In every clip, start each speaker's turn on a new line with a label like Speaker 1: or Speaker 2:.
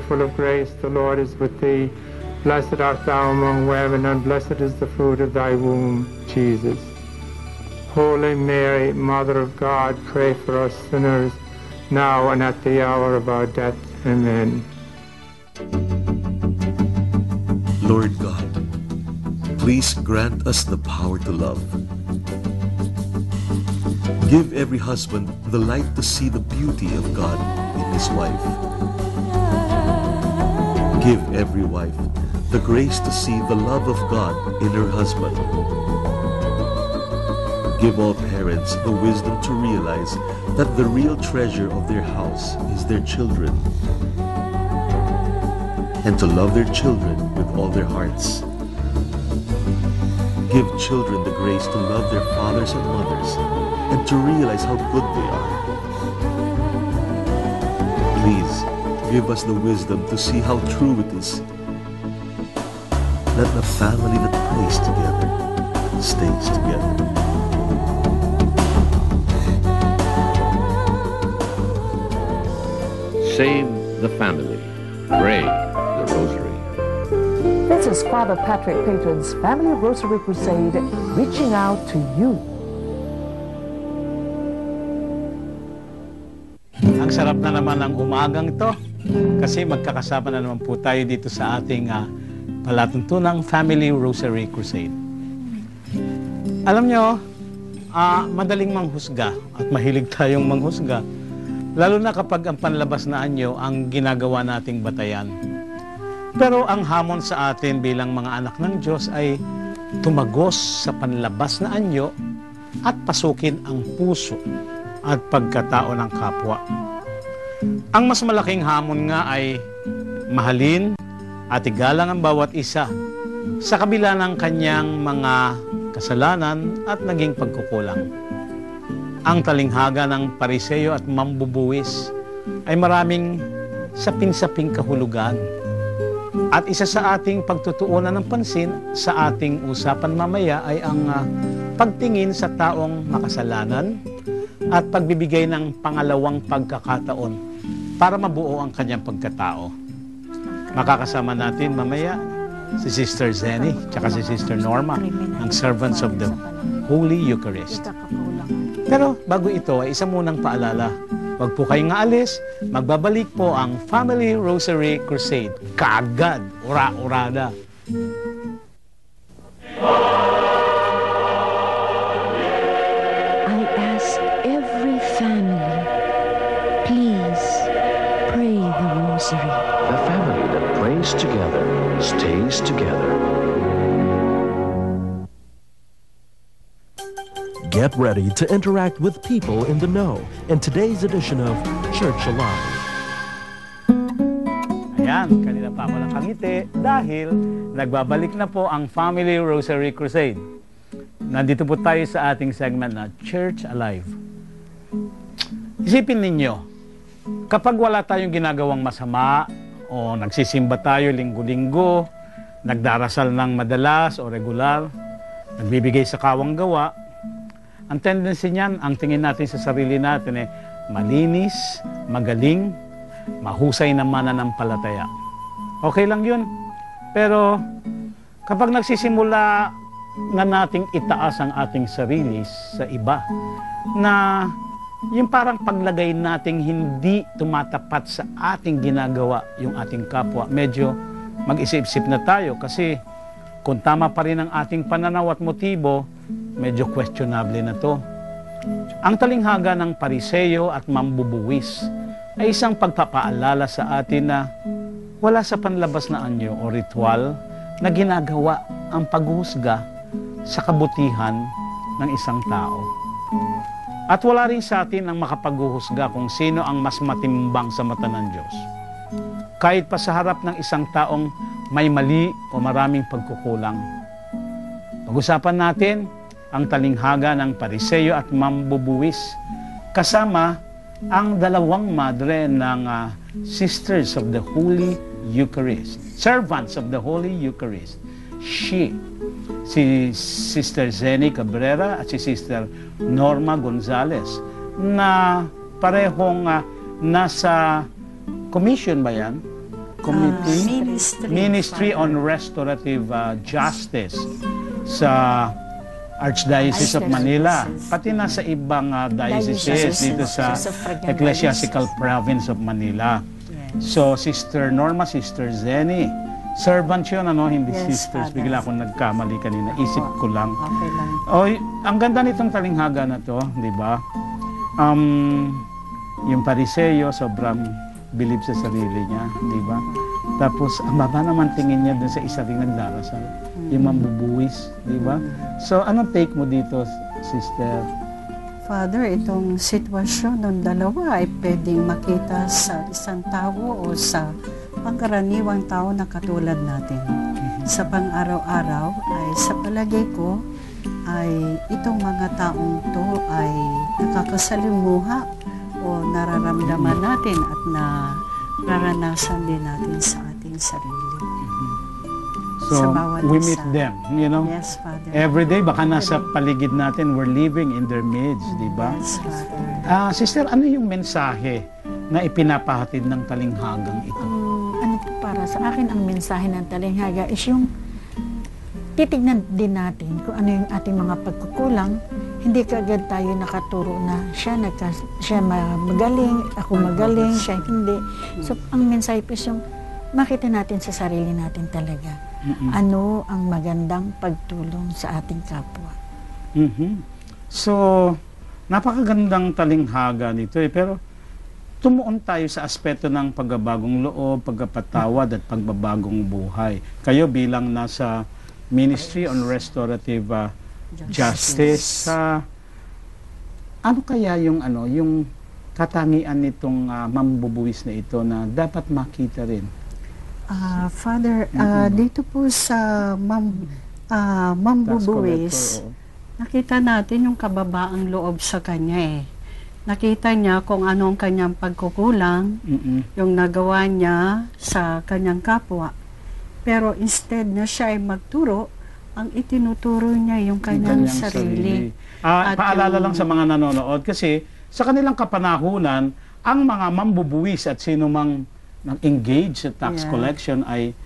Speaker 1: full of grace, the Lord is with thee. Blessed art thou among women, and blessed is the fruit of thy womb, Jesus. Holy Mary, Mother of God, pray for us sinners, now and at the hour of our death. Amen.
Speaker 2: Lord God, please grant us the power to love. Give every husband the light to see the beauty of God in his wife. Give every wife the grace to see the love of God in her husband. Give all parents the wisdom to realize that the real treasure of their house is their children, and to love their children with all their hearts. Give children the grace to love their fathers and mothers, and to realize how good they are. Please give us the wisdom to see how true it is that the family that prays together stays together.
Speaker 3: Save the family. Pray the Rosary.
Speaker 4: This is Father Patrick Patron's Family Rosary Crusade, reaching out to you.
Speaker 5: Ang sarap na naman ang umagang ito kasi magkakasama na naman po tayo dito sa ating palatuntunang Family Rosary Crusade. Alam nyo, madaling manghusga at mahilig tayong manghusga, lalo na kapag ang panlabas na anyo ang ginagawa nating batayan. Pero ang hamon sa atin bilang mga anak ng Diyos ay tumagos sa panlabas na anyo at pasukin ang puso at pagkatao ng kapwa. Ang mas malaking hamon nga ay mahalin at igalang ang bawat isa sa kabila ng kanyang mga kasalanan at naging pagkukulang. Ang talinghaga ng Pariseo at mambubuwis ay maraming sapin-saping kahulugan. At isa sa ating pagtutuunan ng pansin sa ating usapan mamaya ay ang pagtingin sa taong makasalanan at pagbibigay ng pangalawang pagkakataon para mabuo ang kanyang pagkatao. Makakasama natin mamaya si Sister Zenny at si Sister Norma ng Servants of the Holy Eucharist. Pero bago ito ay isa munang paalala. Huwag po kayong aalis, magbabalik po ang Family Rosary Crusade. Kaagad, ura-urada.
Speaker 6: I ask every family, please pray the Rosary.
Speaker 7: A family that prays together stays together.
Speaker 8: Get ready to interact with people in the know in today's edition of Church Alive.
Speaker 5: Ayan, kanina pa ako nakangiti dahil nagbabalik na po ang Family Rosary Crusade. Nandito po tayo sa ating segment na Church Alive. Isipin ninyo, kapag wala tayong ginagawang masama o nagsisimba tayo linggo-linggo, nagdarasal ng madalas o regular, nagbibigay sa kawang gawa, ang tendency niyan, ang tingin natin sa sarili natin ay malinis, magaling, mahusay na mananampalataya. Okay lang yun. Pero kapag nagsisimula na nating itaas ang ating sarili sa iba, na yung parang paglagay nating hindi tumatapat sa ating ginagawa yung ating kapwa, medyo mag-isip-isip na tayo kasi kung tama pa rin ang ating pananaw at motibo, medyo questionable na to. Ang talinghaga ng Pariseo at mambubuwis ay isang pagpapaalala sa atin na wala sa panlabas na anyo o ritual na ginagawa ang paghuhusga sa kabutihan ng isang tao. At wala rin sa atin ang makapaghuhusga kung sino ang mas matimbang sa mata ng Diyos. Kahit pa sa harap ng isang taong may mali o maraming pagkukulang. Pag-usapan natin ang talinghaga ng Pariseo at mambubuwis kasama ang dalawang madre ng Sisters of the Holy Eucharist, Servants of the Holy Eucharist. Si Sister Zenny Cabrera at si Sister Norma Gonzales na parehong nasa commission ba yan? Committee?
Speaker 9: Ministry.
Speaker 5: Ministry on Restorative Justice sa Archdiocese of Manila. Pati na sa ibang dioceses dito sa Ecclesiastical Province of Manila. So, Sister Norma, Sister Zenny, servant yun, ano? Hindi sisters.
Speaker 9: Father.
Speaker 5: Bigla akong nagkamali kanina. Isip ko lang.
Speaker 9: Okay lang.
Speaker 5: Oy, ang ganda nitong talinghaga na to, di ba? Yung Pariseo, sobrang bilib sa sarili niya, di ba? Tapos, ang baba naman tingin niya dun sa isa ring nagdarasal. Yung mambubuwis, di ba? So, anong take mo dito, Sister?
Speaker 9: Father, itong sitwasyon ng dalawa ay pwedeng makita sa isang tao o sa pangkaraniwang tao na katulad natin. Sa pang-araw-araw ay sa palagay ko ay itong mga taong to ay nakakasalimuha o nararamdaman natin at nararanasan din natin sa ating sarili.
Speaker 5: So, we meet them, you know?
Speaker 9: Yes, Father.
Speaker 5: Every day, baka nasa paligid natin, we're living in their midst, di ba?
Speaker 9: Yes, Father.
Speaker 5: Sister, ano yung mensahe na ipinapahatid ng talinghagang ito?
Speaker 10: Ano po para sa akin, ang mensahe ng talinghaga is yung titignan din natin kung ano yung ating mga pagkukulang. Hindi kaagad tayo nakaturo na siya magaling, ako magaling, siya hindi. So, ang mensahe po is yung makita natin sa sarili natin talaga. Ano ang magandang pagtulong sa ating kapwa.
Speaker 5: So, napakagandang talinghaga nito pero tumuon tayo sa aspeto ng pagbabagong loob, pagpapatawad at pagbabagong buhay. Kayo bilang nasa Ministry on Restorative Justice, ano kaya yung katangian nitong mambubuwis na ito na dapat makita rin?
Speaker 9: Father, dito po sa mambubuwis, nakita natin yung kababaang loob sa kanya Nakita niya kung ano ang kanyang pagkukulang, yung nagawa niya sa kanyang kapwa. Pero instead na siya ay magturo, ang itinuturo niya yung kanyang sarili.
Speaker 5: Paalala lang sa mga nanonood kasi sa kanilang kapanahunan, ang mga mambubuwis at sino mang nag-engage sa tax collection ay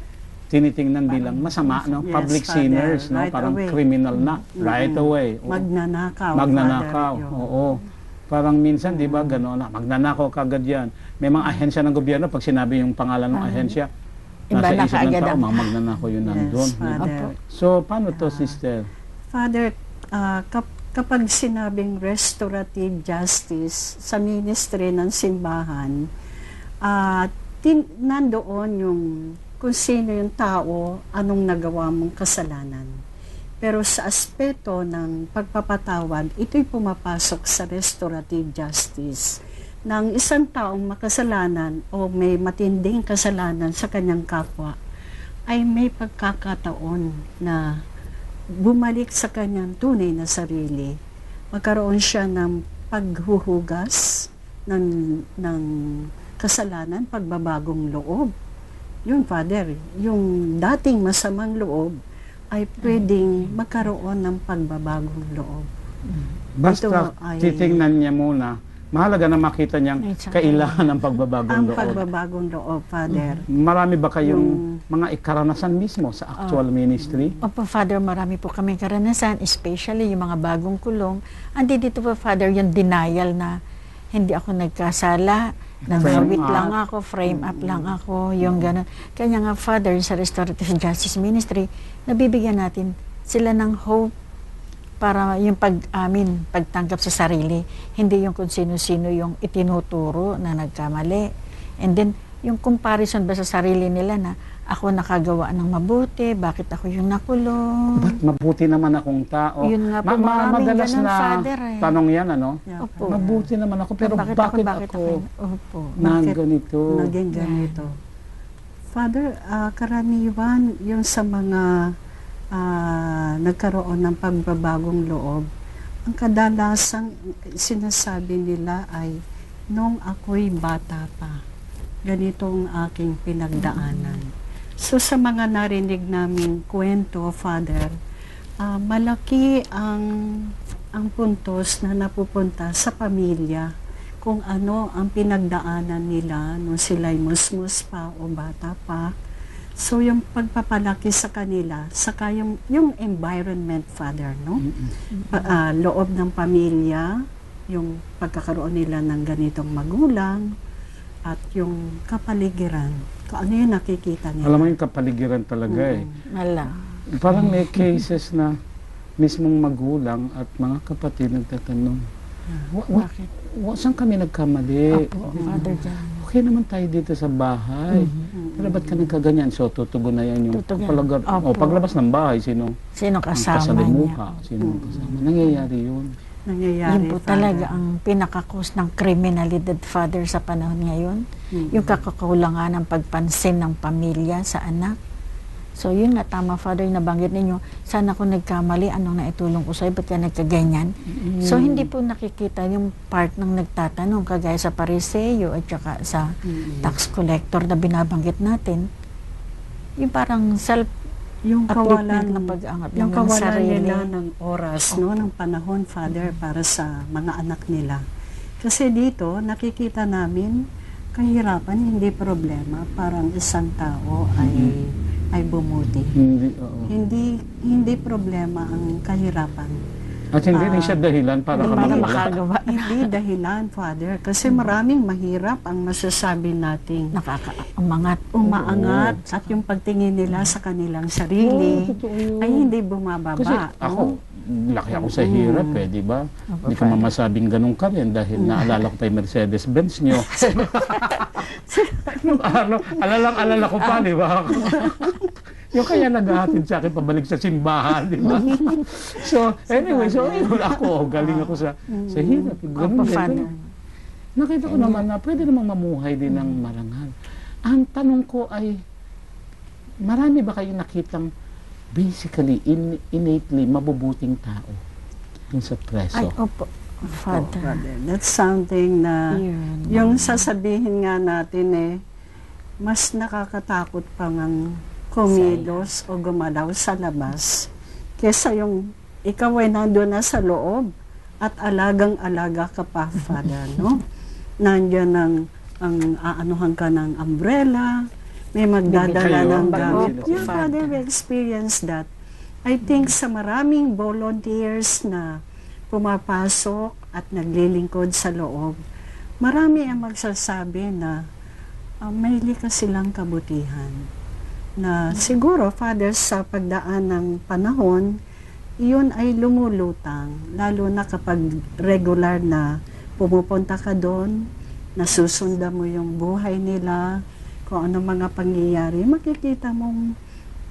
Speaker 5: tinitingnan bilang masama, no? Public sinners, no? Parang criminal na, right away.
Speaker 9: Magnanakaw.
Speaker 5: Oo. Parang minsan, di ba, gano'n na, magnanakaw kagad yan. May mga ahensya ng gobyerno, pag sinabi yung pangalan ng ahensya, nasa isip ng tao, magnanakaw yun nandun. So, paano to, Sister?
Speaker 9: Father, kapag sinabing restorative justice sa ministry ng simbahan, nandoon yung kung sino yung tao, anong nagawa mong kasalanan. Pero sa aspeto ng pagpapatawad, ito'y pumapasok sa restorative justice. Nang isang taong makasalanan o may matinding kasalanan sa kanyang kapwa, ay may pagkakataon na bumalik sa kanyang tunay na sarili. Magkaroon siya ng paghuhugas ng kasalanan, pagbabagong loob. Yun, Father, yung dating masamang loob ay pwedeng magkaroon ng pagbabagong loob.
Speaker 5: Basta titingnan niya muna, mahalaga na makita niyang kailangan ng pagbabagong loob.
Speaker 9: Ang pagbabagong loob, Father.
Speaker 5: Marami ba kayong mga ikaranasan mismo sa actual ministry?
Speaker 10: Opo, Father, marami po kami karanasan, especially yung mga bagong kulong. Andi dito po, Father, yung denial na hindi ako nagkasala, nanawit lang ako, frame up lang ako, yung gano'n. Kaya nga, Father, sa Restorative Justice Ministry, nabibigyan natin sila ng hope para yung pagtanggap sa sarili, hindi yung kung sino-sino yung itinuturo na nagkamali. And then, yung comparison ba sa sarili nila na ako nakagawa ng mabuti, bakit ako yung nakulong?
Speaker 5: Ba't mabuti naman akong tao?
Speaker 10: Yun nga po,
Speaker 5: madalas
Speaker 10: ganun,
Speaker 5: na
Speaker 10: Father,
Speaker 5: tanong yan, ano?
Speaker 10: Opo.
Speaker 5: Mabuti naman ako, pero bakit ako ganito?
Speaker 9: Naging ganito. Father, karaniwan yung sa mga nagkaroon ng pagbabagong loob, ang kadalasang sinasabi nila ay, nung ako'y bata pa, ganito ang aking pinagdaanan. So sa mga narinig naming kwento, Father, malaki ang puntos na napupunta sa pamilya. kung ano ang pinagdaanan nila nung sila'y musmus pa o bata pa. So, yung pagpapalaki sa kanila, saka yung environment, Father, no? Loob ng pamilya, yung pagkakaroon nila ng ganitong magulang, at yung kapaligiran. Kung ano yung nakikita nila.
Speaker 5: Alam mo yung kapaligiran talaga
Speaker 10: Mala.
Speaker 5: Parang may cases na mismong magulang at mga kapatid nagtatanong, saan kami nagkamali?
Speaker 10: Father John.
Speaker 5: Okay naman tayo dito sa bahay. Pero ba't ka nagkaganyan? So, tutugon na yan yung paglabas ng bahay, sino
Speaker 10: kasama
Speaker 5: kasalimuha,
Speaker 10: niya?
Speaker 5: sino kasama. Nangyayari yun.
Speaker 10: Yun po talaga ang pinakakos ng kriminalidad, Father, sa panahon ngayon. Yung kakakulangan ng pagpansin ng pamilya sa anak. So, yun nga, tama, Father, nabanggit ninyo, sana kung nagkamali, anong naitulong ko sa'yo, ba't ka nagkaganyan? So, hindi po nakikita yung part ng nagtatanong, kagaya sa Pariseo at saka sa tax collector na binabanggit natin. Yung parang
Speaker 9: yung kawalan
Speaker 10: ng pag-angat
Speaker 9: yung kawalan
Speaker 10: sarili
Speaker 9: nila ng oras, no, ng panahon, Father, para sa mga anak nila. Kasi dito, nakikita namin, kahirapan, hindi problema, parang isang tao ay bumuti. Hindi problema ang kahirapan.
Speaker 5: At hindi rin siya dahilan para
Speaker 10: makagawa.
Speaker 9: Hindi dahilan, Father. Kasi maraming mahirap ang masasabi nating umaangat at yung pagtingin nila sa kanilang sarili ay hindi bumababa.
Speaker 5: Kasi ako, laki ako sa hirap di ba? Hindi ko mamasabing ganun ka rin dahil naalala ko pa yung Mercedes-Benz nyo. Alala ko pa, di ba? Yung kaya naghahatid sa akin pabalik sa simbahan, di ba? So, anyway, galing ako sa hirap. Nakita ko naman na pwede namang mamuhay din ng marangal. Ang tanong ko ay, marami ba kayong nakitang basically, innately, mabubuting tao dun sa preso?
Speaker 10: Ay, opo. Father.
Speaker 9: That's something na, yung sasabihin nga natin mas nakakatakot pa ngang kumilos o gumalaw sa labas kesa yung ikaw ay nandun na sa loob at alagang-alaga ka pa, Father, no? Nandiyan ang aanuhan ka ng umbrella, may magdadala ng gamit. Yeah, Father, we experience that. I think sa maraming volunteers na pumapasok at naglilingkod sa loob, marami ang magsasabi na may likas silang kabutihan. Na siguro, Father, sa pagdaan ng panahon, iyon ay lumulutang, lalo na kapag regular na pumupunta ka doon, nasusundan mo yung buhay nila, kung ano mga pangyayari, makikita mong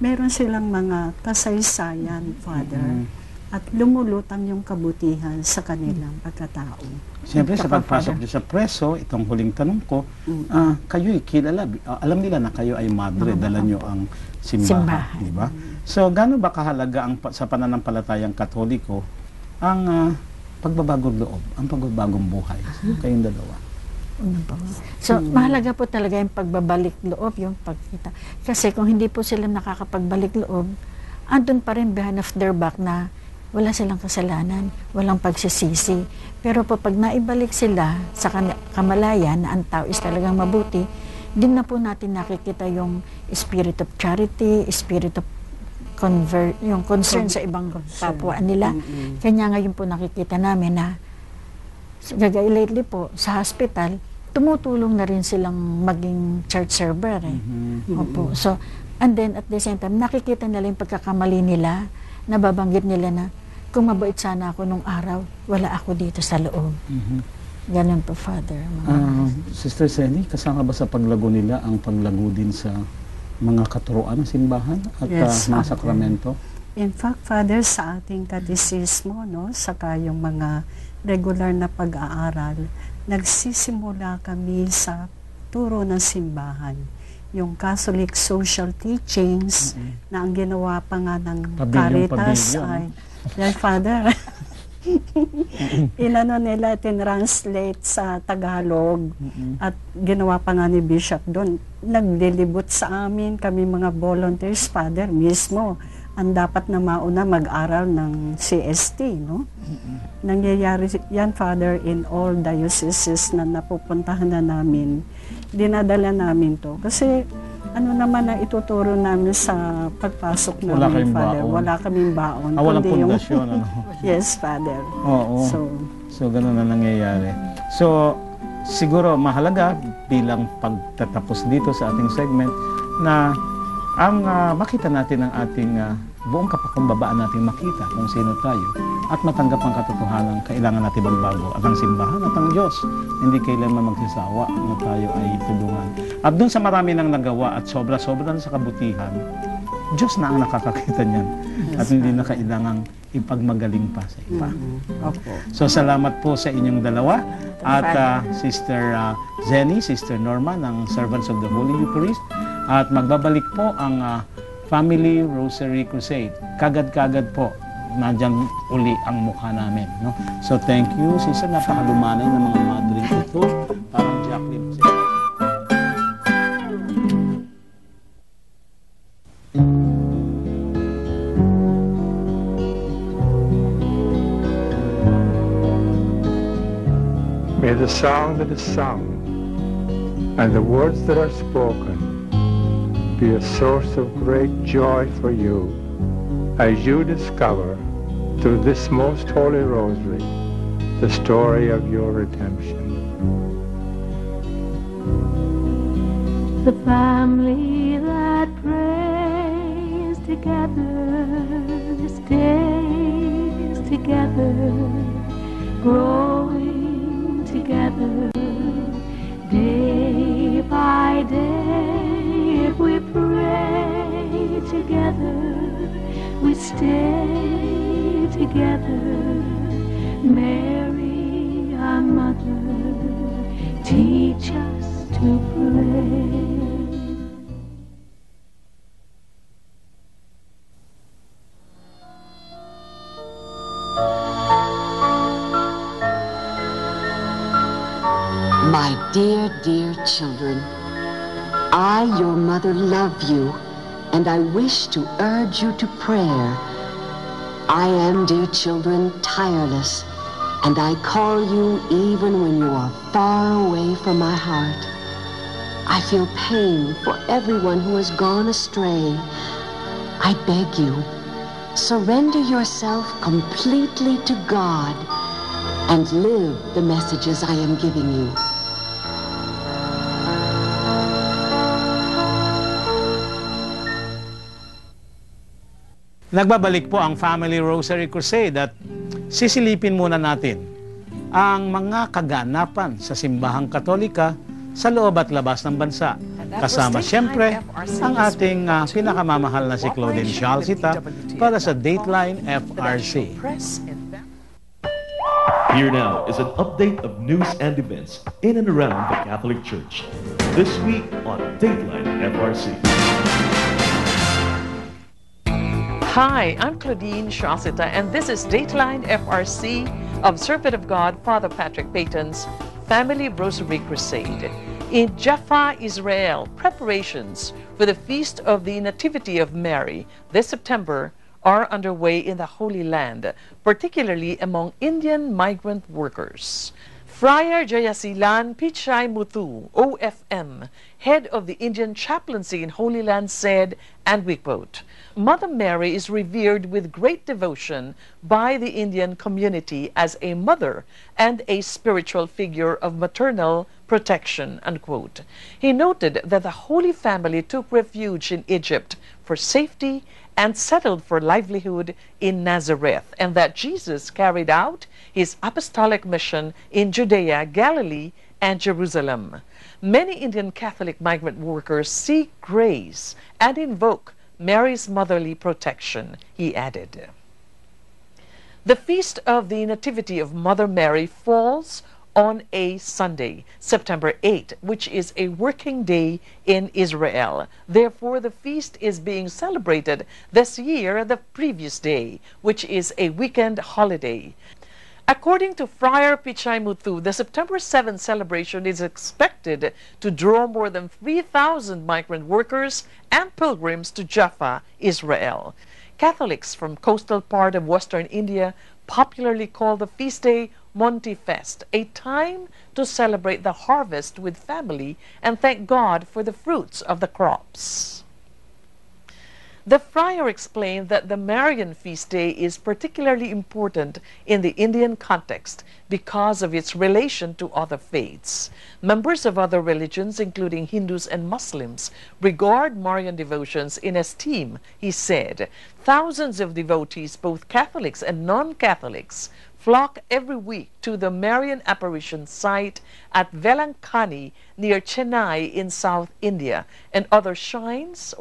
Speaker 9: meron silang mga kasaysayan, Father, at lumulutang yung kabutihan sa kanilang pagkatao.
Speaker 5: Siyempre, sa pagpasok niyo sa preso, itong huling tanong ko, kayo'y kilala, alam nila na kayo ay madre, dala niyo ang simbahan, di ba? So, gaano ba kahalaga sa pananampalatayang Katoliko ang pagbabagong loob, ang pagbabagong buhay? Kayong dalawa.
Speaker 10: So, mahalaga po talaga yung pagbabalik loob, yung pagkita. Kasi kung hindi po sila nakakapagbalik loob, andun pa rin behind of their back na wala silang kasalanan, walang pagsisisi. Pero pag naibalik sila sa kamalayan na ang tao is talagang mabuti, din na po natin nakikita yung spirit of charity, spirit of yung concern sa ibang kapwa nila. Kanya ngayon po nakikita namin na lately po sa hospital, tumutulong na rin silang maging church server. Opo. So, and then at the same time, nakikita nila yung pagkakamali nila, nababanggit nila na kung mabait sana ako nung araw, wala ako dito sa loob. Ganun po, Father.
Speaker 5: Sister Sally, kasama ba sa paglago nila ang paglago din sa mga katuruan ng simbahan at mga sakramento?
Speaker 9: In fact, Father, sa ating katisismo, no, saka yung mga regular na pag-aaral, nagsisimula kami sa turo ng simbahan. Yung Catholic social teachings na ang ginawa pa nga ng Caritas ay, Father, nila tinranslate sa Tagalog at ginawa pa nga ni Bishop doon. Nagdilibot sa amin, kami mga volunteers, Father, mismo ang dapat na mauna mag-aral ng CST, no? Nangyayari yan, Father, in all dioceses na napupuntahan na namin. Dinadala namin to. Kasi ano naman na ituturo namin sa pagpasok namin, Father?
Speaker 5: Baon.
Speaker 9: Wala kaming baon.
Speaker 5: Walang pundasyon, ano?
Speaker 9: Yes, Father.
Speaker 5: Oo. So, ganun na nangyayari. So, siguro mahalaga bilang pagtatapos dito sa ating segment na ang makita natin ang ating buong kapakumbabaan natin makita kung sino tayo at matanggap ang katotohanan kailangan natin magbago at ang simbahan at ang Diyos hindi kailanman magsasawa na tayo ay tulungan. At doon sa marami nang nagawa at sobra-sobra sa kabutihan, Diyos na ang nakakakita niyan at hindi na kailangang ipagmagaling pa sa iba. So salamat po sa inyong dalawa at Sister Zenny, Sister Norma ng Servants of the Holy Eucharist at magbabalik po ang Family Rosary Crusade. Kagad-kagad po nandiyan uli ang mukha namin. No? So thank you, Sister. Napakalumanay ng mga madre ito. Parang Jacqueline.
Speaker 1: May the song that is sung and the words that are spoken be a source of great joy for you as you discover through this most holy rosary the story of your redemption.
Speaker 11: The family that prays together stays together, growing together day by day. If we pray together, we stay together. Mary, our mother, teach us to pray.
Speaker 12: My dear, dear children, I, your mother, love you, and I wish to urge you to prayer. I am, dear children, tireless, and I call you even when you are far away from my heart. I feel pain for everyone who has gone astray. I beg you, surrender yourself completely to God and live the messages I am giving you.
Speaker 5: Nagbabalik po ang Family Rosary Crusade at sisilipin muna natin ang mga kaganapan sa simbahang Katolika sa loob at labas ng bansa. Kasama siyempre ang ating pinakamamahal na si Claudine Shalcita para sa Dateline FRC.
Speaker 2: Here now is an update of news and events in and around the Catholic Church. This week on Dateline FRC.
Speaker 13: Hi, I'm Claudine Shalcita, and this is Dateline FRC of Servant of God, Father Patrick Peyton's Family Rosary Crusade. In Jaffa, Israel, preparations for the Feast of the Nativity of Mary this September are underway in the Holy Land, particularly among Indian migrant workers. Friar Jayasilan Pichai Muthu, OFM, head of the Indian chaplaincy in Holy Land, said, and we quote, Mother Mary is revered with great devotion by the Indian community as a mother and a spiritual figure of maternal protection, unquote. He noted that the Holy Family took refuge in Egypt for safety and settled for livelihood in Nazareth, and that Jesus carried out his apostolic mission in Judea, Galilee, and Jerusalem. Many Indian Catholic migrant workers seek grace and invoke Mary's motherly protection, he added. The Feast of the Nativity of Mother Mary falls on a Sunday, September 8, which is a working day in Israel. Therefore, the feast is being celebrated this year the previous day, which is a weekend holiday. According to Friar Pichai Muthu, the September 7 celebration is expected to draw more than 3,000 migrant workers and pilgrims to Jaffa, Israel. Catholics from coastal part of western India popularly call the feast day Monty Fest, a time to celebrate the harvest with family and thank God for the fruits of the crops. The friar explained that the Marian feast day is particularly important in the Indian context because of its relation to other faiths. Members of other religions, including Hindus and Muslims, regard Marian devotions in esteem, he said. Thousands of devotees, both Catholics and non-Catholics, flock every week to the Marian apparition site at Velankani near Chennai in South India, and other shrines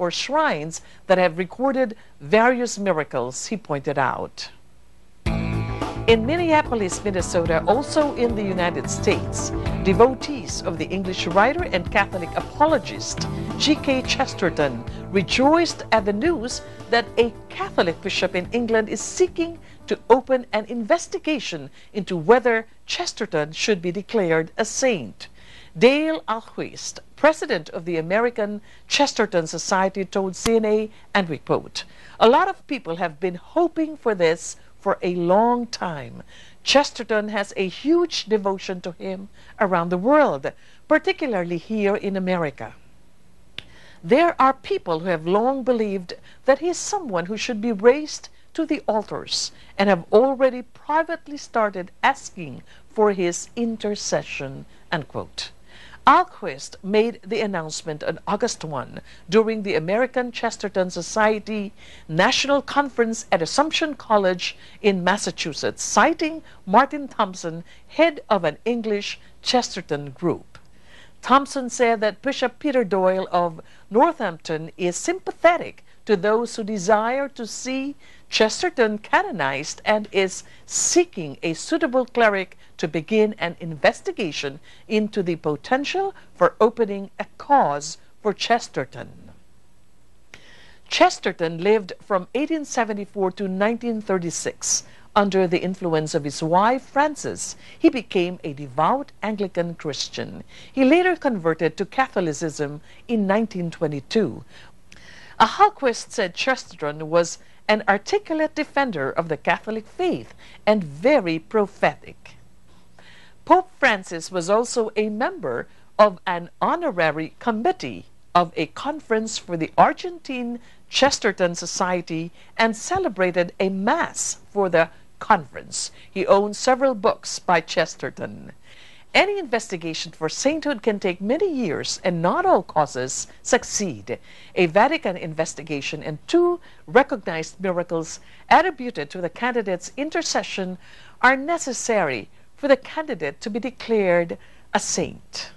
Speaker 13: that have recorded various miracles, he pointed out. In Minneapolis, Minnesota, also in the United States, devotees of the English writer and Catholic apologist G.K. Chesterton rejoiced at the news that a Catholic bishop in England is seeking to open an investigation into whether Chesterton should be declared a saint. Dale Ahlquist, president of the American Chesterton Society, told CNA, and we quote, "A lot of people have been hoping for this for a long time. Chesterton has a huge devotion to him around the world, particularly here in America. There are people who have long believed that he is someone who should be raised to the altars and have already privately started asking for his intercession," unquote. Ahlquist made the announcement on August 1 during the American Chesterton Society National Conference at Assumption College in Massachusetts, citing Martin Thompson, head of an English Chesterton group. Thompson said that Bishop Peter Doyle of Northampton is sympathetic to those who desire to see Chesterton canonized and is seeking a suitable cleric to begin an investigation into the potential for opening a cause for Chesterton. Chesterton lived from 1874 to 1936. Under the influence of his wife, Frances, he became a devout Anglican Christian. He later converted to Catholicism in 1922. Ahlquist said Chesterton was an articulate defender of the Catholic faith and very prophetic. Pope Francis was also a member of an honorary committee of a conference for the Argentine Chesterton Society and celebrated a mass for the conference. He owns several books by Chesterton. Any investigation for sainthood can take many years, and not all causes succeed. A Vatican investigation and 2 recognized miracles attributed to the candidate's intercession are necessary for the candidate to be declared a saint.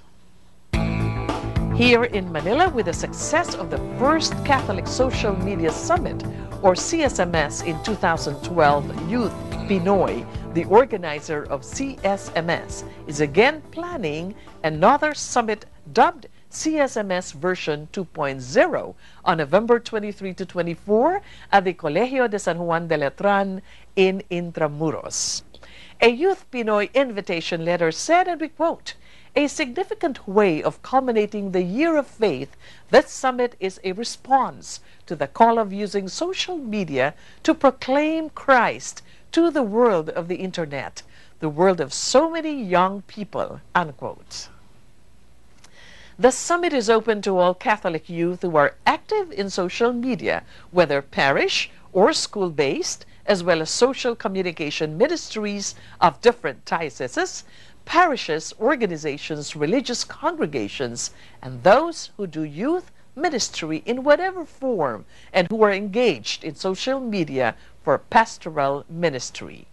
Speaker 13: Here in Manila, with the success of the first Catholic Social Media Summit, or CSMS, in 2012, Youth Pinoy, the organizer of CSMS, is again planning another summit dubbed CSMS version 2.0 on November 23 to 24 at the Colegio de San Juan de Letran in Intramuros. A Youth Pinoy invitation letter said, and we quote, "A significant way of culminating the Year of Faith, this summit is a response to the call of using social media to proclaim Christ to the world of the internet, the world of so many young people," unquote. The summit is open to all Catholic youth who are active in social media, whether parish or school-based, as well as social communication ministries of different dioceses, parishes, organizations, religious congregations, and those who do youth ministry in whatever form and who are engaged in social media for pastoral ministry.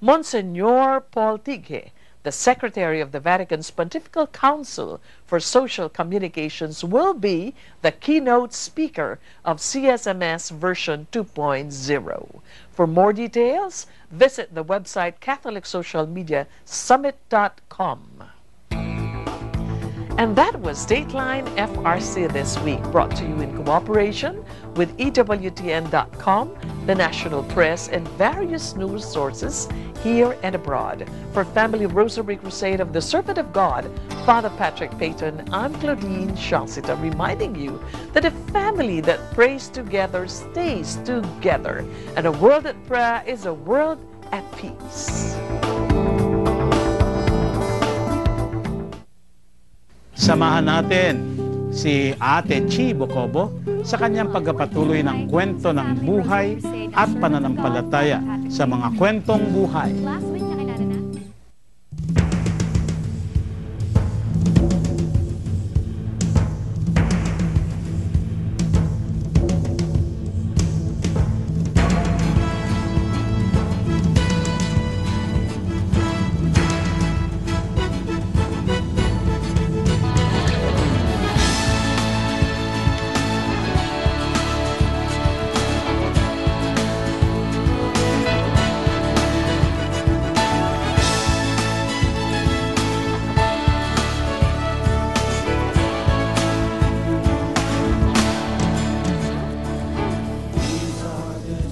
Speaker 13: Monsignor Paul Tighe, the Secretary of the Vatican's Pontifical Council for Social Communications, will be the keynote speaker of CSMS version 2.0. For more details, visit the website CatholicSocialMediaSummit.com. And that was Dateline FRC this week, brought to you in cooperation with EWTN.com, the national press, and various news sources here and abroad. For Family Rosary Crusade of the Servant of God, Father Patrick Peyton, I'm Claudine Chancita, reminding you that a family that prays together stays together, and a world at prayer is a world at peace.
Speaker 5: Samahan natin si Ate Chi Bocobo sa kanyang pagpapatuloy ng kwento ng buhay at pananampalataya sa mga kwentong buhay.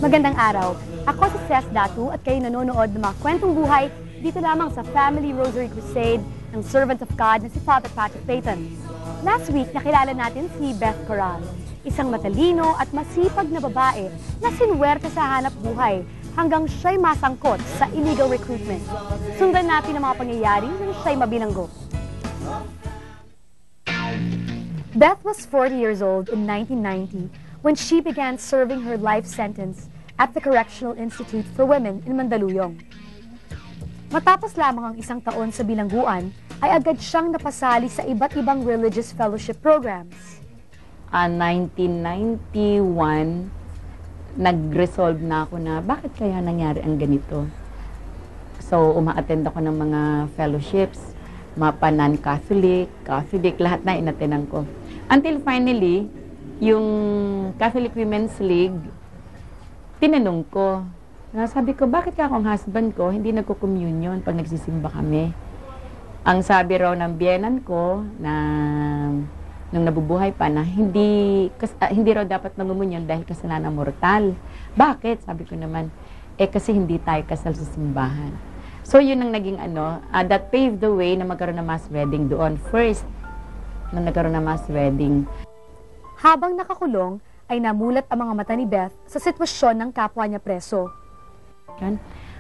Speaker 14: Magandang araw. Ako si Cez Datu at kayo nanonood ng mga kwentong buhay dito lamang sa Family Rosary Crusade ng Servant of God na si Father Patrick Peyton. Last week, nakilala natin si Beth Coral, isang matalino at masipag na babae na sinuwerte sa hanap buhay hanggang siya'y masangkot sa illegal recruitment. Sundan natin ang mga pangyayari nang siya'y mabilanggo. Beth was 40 years old in 1990 when she began serving her life sentence at the Correctional Institute for Women in Mandaluyong. Matapos lamang ang isang taon sa bilangguan, ay agad siyang napasali sa iba't ibang religious fellowship programs.
Speaker 15: 1991, nag-resolve na ako na bakit kaya nangyari ang ganito. So, uma-attend ako ng mga fellowships, mga non-Catholic, Catholic, lahat na inatenan ko. Until finally, yung Catholic Women's League, tinanong ko, sabi ko, bakit ka akong husband ko, hindi nagko-communion pag nagsisimba kami? Ang sabi raw ng biyenan ko, na nung nabubuhay pa, na hindi raw dapat mangumunyon dahil kasalanan mortal. Bakit? Sabi ko naman, kasi hindi tayo kasal sa simbahan. So, yun ang naging that paved the way na magkaroon ng mass wedding doon. First, na nagkaroon ng mass wedding.
Speaker 14: Habang nakakulong, ay namulat ang mga mata ni Beth sa sitwasyon ng kapwa niya preso.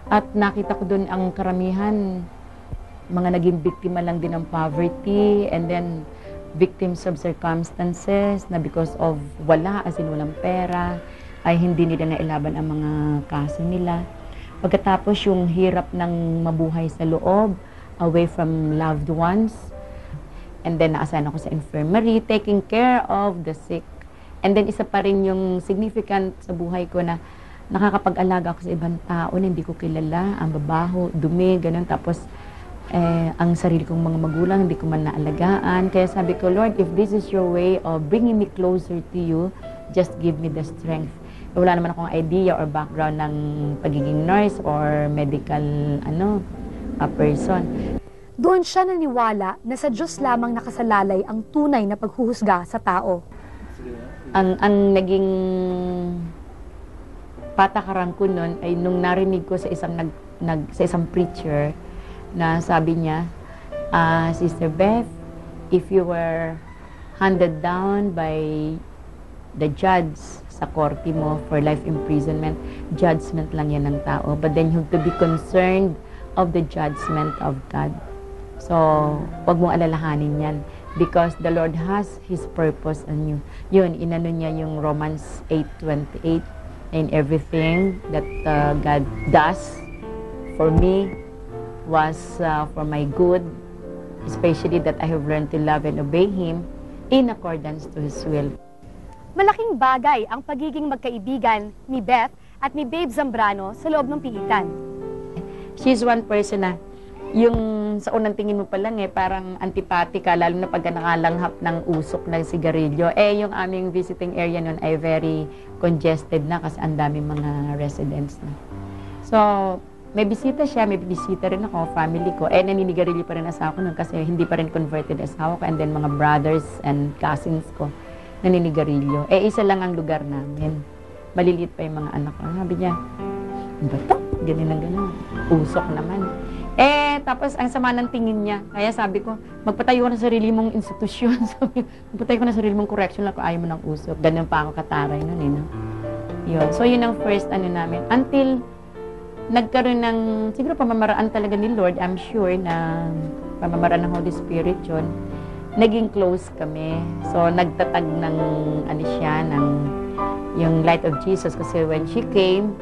Speaker 15: At nakita ko doon ang karamihan, mga naging biktima lang din ng poverty, and then victims of circumstances na because of wala, as in walang pera, ay hindi nila nailaban ang mga kaso nila. Pagkatapos yung hirap ng mabuhay sa loob, away from loved ones, and then naasan ako sa infirmary, taking care of the sick. And then isa pa rin yung significant sa buhay ko na nakakapag-alaga ako sa ibang tao na hindi ko kilala, ang babaho, dumi, ganun. Tapos ang sarili kong mga magulang hindi ko man naalagaan. Kaya sabi ko, Lord, if this is your way of bringing me closer to you, just give me the strength. Wala naman akong idea or background ng pagiging nurse or medical person.
Speaker 14: Doon siya naniwala na sa Diyos lamang nakasalalay ang tunay na paghuhusga sa tao.
Speaker 15: Ang naging patakaran ko noon ay nung narinig ko sa isang preacher na sabi niya, Sister Beth, if you were handed down by the judge sa korte mo for life imprisonment, judgment lang yan ng tao. But then you have to be concerned of the judgment of God. So, wag mong alalahanin yan. Because the Lord has His purpose on you. Yun, inano niya yung Romans 8:28, and everything that God does for me was for my good, especially that I have learned to love and obey Him in accordance to His will.
Speaker 14: Malaking bagay ang pagiging magkaibigan ni Beth at ni Babe Zambrano sa loob ng pilitan.
Speaker 15: She's one person na yung sa unang tingin mo pa lang parang antipati ka, lalo na pagka nakalanghap ng usok ng sigarilyo. Yung aming visiting area nun ay very congested na kasi ang daming mga residents na. So, may bisita siya, may bisita rin ako, family ko. Naninigarilyo pa rin asawa ko nun kasi hindi pa rin converted asawa ko. And then mga brothers and cousins ko, naninigarilyo. Isa lang ang lugar namin. Maliliit pa yung mga anak ko. Sabi niya, ba ito? Ganun ang ganun. Usok naman. Tapos ang sama ng tingin niya. Kaya sabi ko, magpatayo ka ng sarili mong institusyon. Sabi, magpatayo ka ng sarili mong correction lang kung ayaw mo ng usok. Ganun pa ako kataray nun, no? Yun. So, yun ang first namin. Until nagkaroon ng, siguro pamamaraan talaga ni Lord, I'm sure na pamamaraan ng Holy Spirit yun, naging close kami. So, nagtatag ng, yung Light of Jesus. Kasi when she came,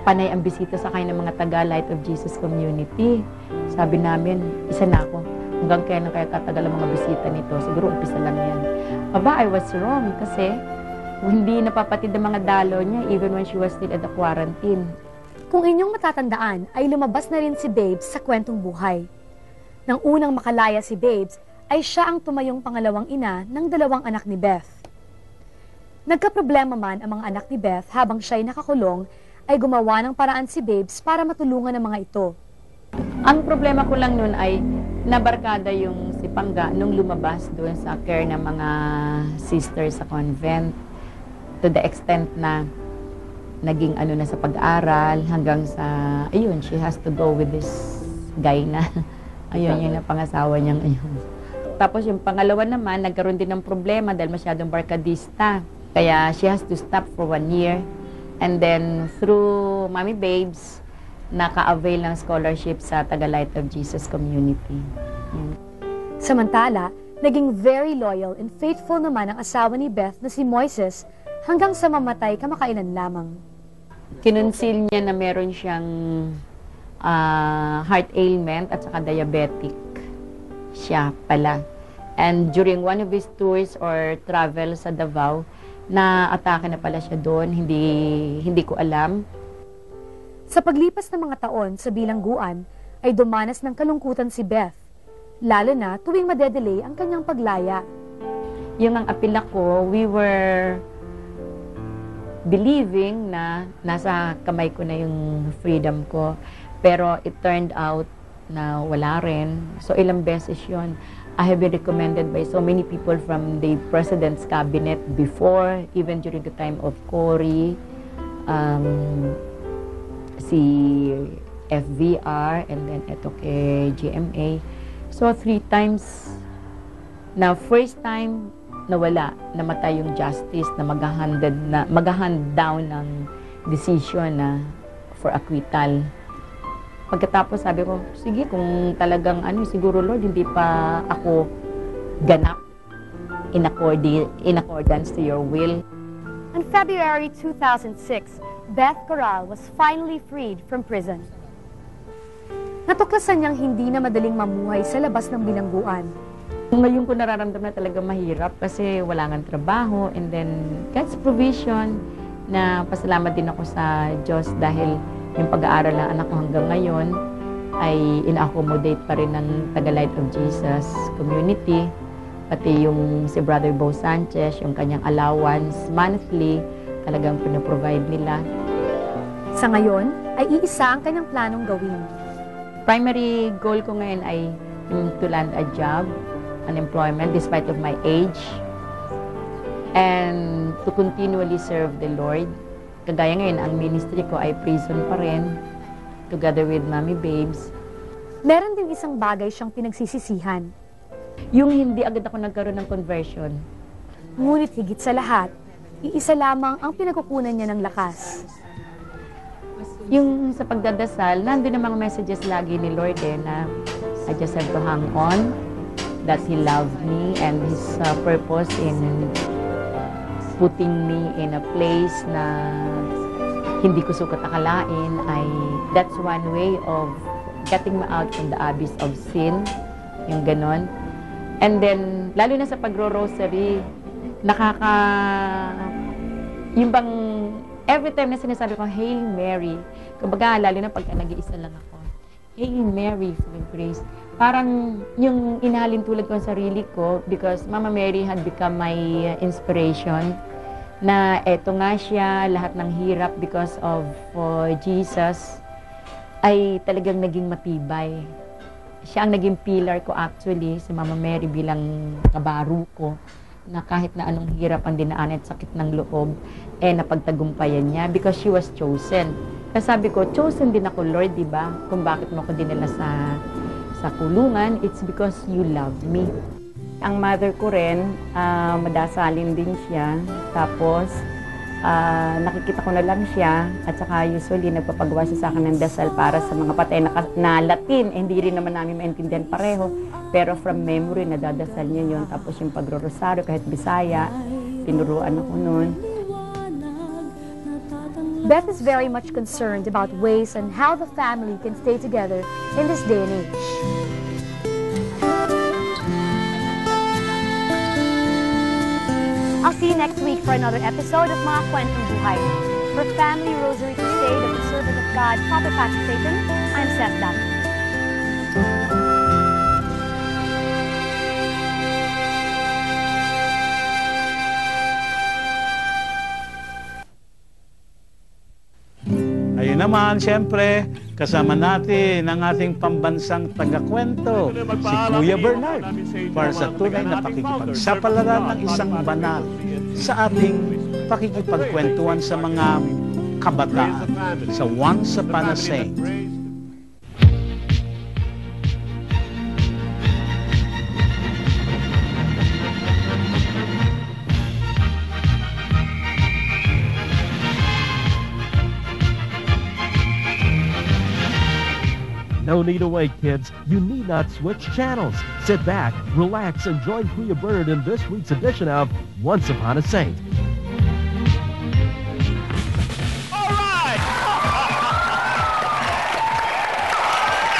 Speaker 15: panay ang bisita sa kanya ng mga taga Light of Jesus community. Sabi namin, isa na ako. Hanggang kaya kaya katagal ang mga bisita nito. Siguro umpisa lang yan. I was wrong kasi hindi napapatid ang mga dalo niya even when she was still at the quarantine.
Speaker 14: Kung inyong matatandaan, ay lumabas na rin si Babes sa kwentong buhay. Nang unang makalaya si Babes, ay siya ang tumayong pangalawang ina ng 2 anak ni Beth. Nagkaproblema man ang mga anak ni Beth habang siya'y nakakulong, ay gumawa ng paraan si Babes para matulungan ang mga ito.
Speaker 15: Ang problema ko lang nun ay nabarkada yung si Pangga nung lumabas doon sa care ng mga sisters sa convent. To the extent na naging na sa pag-aaral hanggang sa, ayun, she has to go with this guy na, ayun, yung napangasawa niyang ayun. Tapos yung pangalawa naman, nagkaroon din ng problema dahil masyadong barkadista. Kaya she has to stop for 1 year. And then, through Mommy Babes, naka-avail ng scholarship sa Taga Light of Jesus community.
Speaker 14: Samantala, naging very loyal and faithful naman ang asawa ni Beth na si Moises hanggang sa mamatay kamakailan lamang.
Speaker 15: Kinonsil niya na meron siyang heart ailment at saka diabetic siya pala. And during one of his tours or travel sa Davao, na-atake na pala siya doon, hindi ko alam.
Speaker 14: Sa paglipas ng mga taon sa bilangguan, ay dumanas ng kalungkutan si Beth, lalo na tuwing madedelay ang kanyang paglaya.
Speaker 15: Yung ang apila ko, we were believing na nasa kamay ko na yung freedom ko, pero it turned out na wala rin. So ilang beses yun. I have been recommended by so many people from the President's Cabinet before, even during the time of Cory, si FVR, and then eto kay GMA. So 3 times, na first time, nawala, namatay yung justice na mag-hand down ng decision na for acquittal. Pagkatapos sabi ko, sige, kung talagang siguro Lord, hindi pa ako ganap in accordance to your will.
Speaker 14: On February 2006, Beth Corral was finally freed from prison. Natuklasan niyang hindi na madaling mamuhay sa labas ng bilangguan.
Speaker 15: Ngayon ko nararamdaman na talaga mahirap kasi wala nang trabaho, and then God's provision na pasalamat din ako sa Diyos dahil yung pag-aaral ng anak ko hanggang ngayon ay ina-accommodate pa rin ng Taga Light of Jesus community. Pati yung si Brother Bo Sanchez, yung kanyang allowance monthly, talagang pinaprovide nila.
Speaker 14: Sa ngayon, ay iisa ang kanyang planong gawin.
Speaker 15: Primary goal ko ngayon ay to land a job, unemployment despite of my age, and to continually serve the Lord. Kagaya ngayon, ang ministry ko ay prison pa rin, together with Mommy Babes.
Speaker 14: Meron din isang bagay siyang pinagsisisihan.
Speaker 15: Yung hindi agad ako nagkaroon ng conversion.
Speaker 14: Ngunit higit sa lahat, iisa lamang ang pinagkukunan niya ng lakas.
Speaker 15: Yung sa pagdadasal, nandun ang mga messages lagi ni Lord na I just have to hang on, that He loved me, and His purpose in putting me in a place na hindi ko sukat akalain, ay that's one way of getting me out from the abyss of sin, yung ganon. And then, lalo na sa pagro-rosary, yung bang, every time na sinasabi ko, Hail Mary, kumbaga, lalo na pagka nag-iisa lang ako, Hail Mary, full of grace. Parang yung inahalin tulad ko sa sarili ko, because Mama Mary had become my inspiration, na eto nga siya, lahat ng hirap because of Jesus, ay talagang naging matibay. Siya ang naging pillar ko actually si Mama Mary bilang kabaro ko, na kahit na anong hirap ang dinaanan at sakit ng loob, napagtagumpayan niya because she was chosen. Kasi sabi ko, chosen din ako, Lord, di ba? Kung bakit mo ako dinala sa kulungan, it's because you love me. Ang mother ko rin, madasalin din siya. Tapos, nakikita ko na lang siya at saka usually nagpapagawa siya sa akin ng dasal para sa mga patay na Latin. Hindi rin naman namin maintindihan pareho. Pero from memory, nadadasal niya yun. Tapos yung pagro-rosaryo, kahit Bisaya, tinuruan ako nun.
Speaker 14: Beth is very much concerned about ways and how the family can stay together in this day and age. I'll see you next week for another episode of Mga Kwentong Buhay. For Family Rosary Crusade of the Servant of God, Father Patrick Peyton, I'm Seth Dapper.
Speaker 5: Ayun naman, siyempre, kasama natin ang ating pambansang taga-kwento, si Kuya Bernard, para sa tunay na pakikipagsapalaran ng isang banal sa ating pakikipagkwentuhan sa mga kabataan sa Once Upon a Saint.
Speaker 8: No need to wait, kids. You need not switch channels. Sit back, relax, and join Kuya Bernard in this week's edition of Once Upon a Saint.
Speaker 16: All right!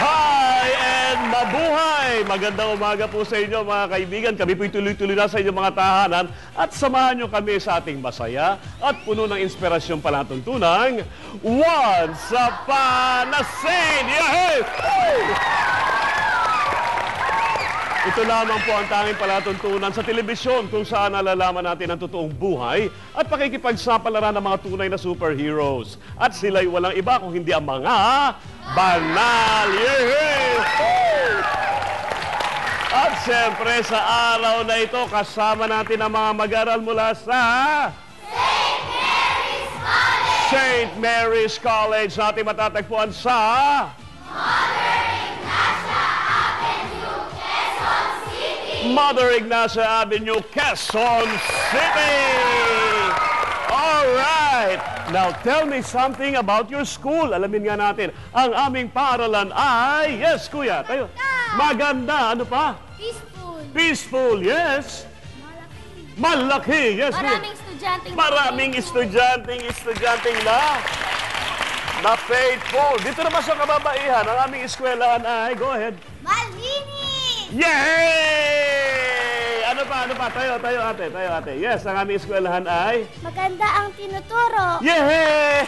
Speaker 16: Hi and mabuhay! Magandang umaga po sa inyo mga kaibigan. Kami po'y tuloy-tuloy na sa inyong mga tahanan at samahan nyo kami sa ating masaya at puno ng inspirasyong palatuntunang Once Upon a Saint! Yay! Ito lamang po ang tanging palatuntunan sa telebisyon kung saan nalalaman natin ang totoong buhay at pakikipagsapalaran ng mga tunay na superheroes. At sila'y walang iba kung hindi ang mga banal. Yay! At siyempre sa araw na ito, kasama natin ang mga mag-aral mula sa St. Mary's College na ating matatagpuan sa Mother Ignacia Avenue, Quezon City! All right! Now, tell me something about your school. Alamin nga natin, ang aming paaralan ay... Yes, Kuya, tayo. Maganda. Ano pa?
Speaker 17: Peaceful.
Speaker 16: Peaceful, yes. Malaki. Yes.
Speaker 17: Maraming estudyanteng
Speaker 16: estudyanteng na faithful. Dito naman sa kababaihan, ang aming eskwelahan ay, go ahead.
Speaker 17: Malinis!
Speaker 16: Yay! Ano pa? Tayo ate. Yes, ang aming eskwelahan ay?
Speaker 17: Maganda ang tinuturo.
Speaker 16: Yay!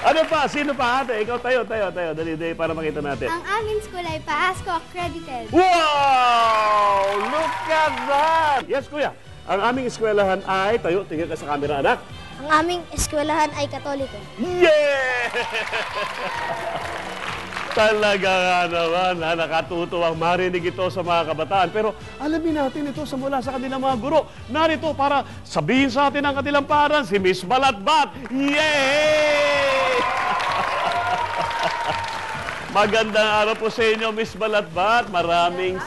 Speaker 16: Ano pa? Sino pa ate? Ikaw tayo. Dali para makita natin.
Speaker 17: Ang aming school ay PASCO accredited.
Speaker 16: Wow! Look at that! Yes, Kuya. Ang aming eskwelahan ay, tayo, tingin ka sa camera, anak.
Speaker 17: Ang aming eskwelahan ay Katoliko.
Speaker 16: Yeah! Talaga nga naman, nakatutuwang marinig ito sa mga kabataan. Pero alamin natin ito mula sa kanilang mga guro. Narito para sabihin sa atin ang kanilang paran, si Miss Balatbat. Yay! Magandang araw po sa inyo, Miss Balatbat. Maraming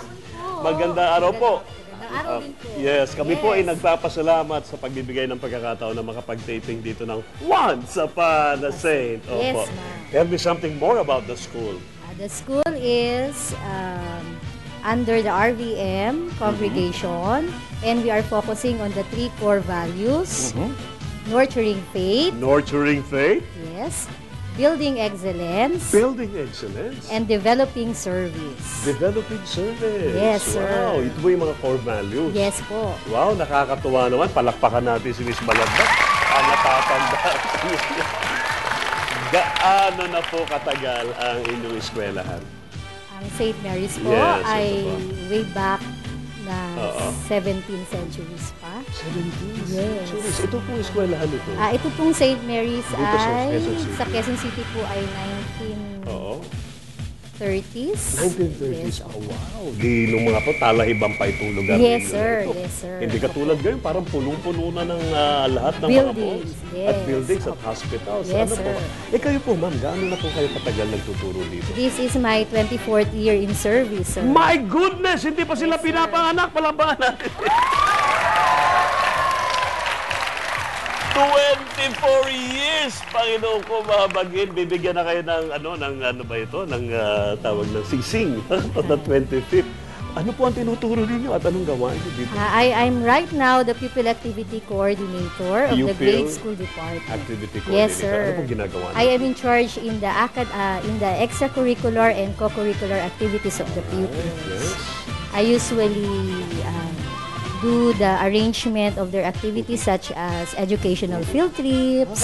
Speaker 16: magandang araw po. Yes, kami po ay nagpapasalamat sa pagbibigay ng pagkakataon na makapag-taping dito ng Once Upon a Saint.
Speaker 18: Yes,
Speaker 16: Tell me something more about the school.
Speaker 18: The school is under the RVM congregation, and we are focusing on the 3 core values. Nurturing faith.
Speaker 16: Nurturing faith.
Speaker 18: Yes. Building excellence.
Speaker 16: Building excellence.
Speaker 18: And developing service.
Speaker 16: Developing service.
Speaker 18: Yes, sir.
Speaker 16: Wow, ito po yung mga core values.
Speaker 18: Yes po.
Speaker 16: Wow, nakakatuwa naman. Palakpakan natin si Miss Balatbat. Ang natatanda. Gaano na po katagal ang inyong eskwelahan?
Speaker 18: Ang St. Mary's po ay way back na 17th centuries pa.
Speaker 16: 17th
Speaker 18: Yes.
Speaker 16: centuries. Ito po eskwelahan ito.
Speaker 18: Ito pong St. Mary's
Speaker 16: Dito sa
Speaker 18: ay
Speaker 16: Quezon City.
Speaker 18: sa Quezon City po ay 1930s.
Speaker 16: 1930s. Oh, wow. Di nung mga po, talahibang pa itong lugar.
Speaker 18: Yes,
Speaker 16: ninyo
Speaker 18: sir.
Speaker 16: na ito.
Speaker 18: Yes, sir.
Speaker 16: Hindi katulad ngayon, parang punong-puno na ng lahat ng
Speaker 18: Buildings,
Speaker 16: mga malls.
Speaker 18: yes.
Speaker 16: At buildings at hospitals.
Speaker 18: Yes,
Speaker 16: ano
Speaker 18: sir.
Speaker 16: Po? Kayo po, ma'am, gaano na po kayo katagal nagtuturo dito?
Speaker 18: This is my 24th year in service, sir.
Speaker 16: My goodness! Hindi pa sila pinapanganak. Palabangan natin. 24 years, Panginoon ko, mabagin. Bibigyan na kayo ng, ano ba ito? Ng tawag ng sising. The 25th. Ano po ang tinuturo ninyo at anong gawain niyo dito?
Speaker 18: I'm right now the Pupil Activity Coordinator of the
Speaker 16: Pupil
Speaker 18: Grade School Department.
Speaker 16: Activity Coordinator.
Speaker 18: Yes, sir.
Speaker 16: Ano pong ginagawa niyo?
Speaker 18: I am in charge in the extracurricular and co-curricular activities of the pupils.
Speaker 16: Yes.
Speaker 18: I usually do the arrangement of their activities such as educational field trips.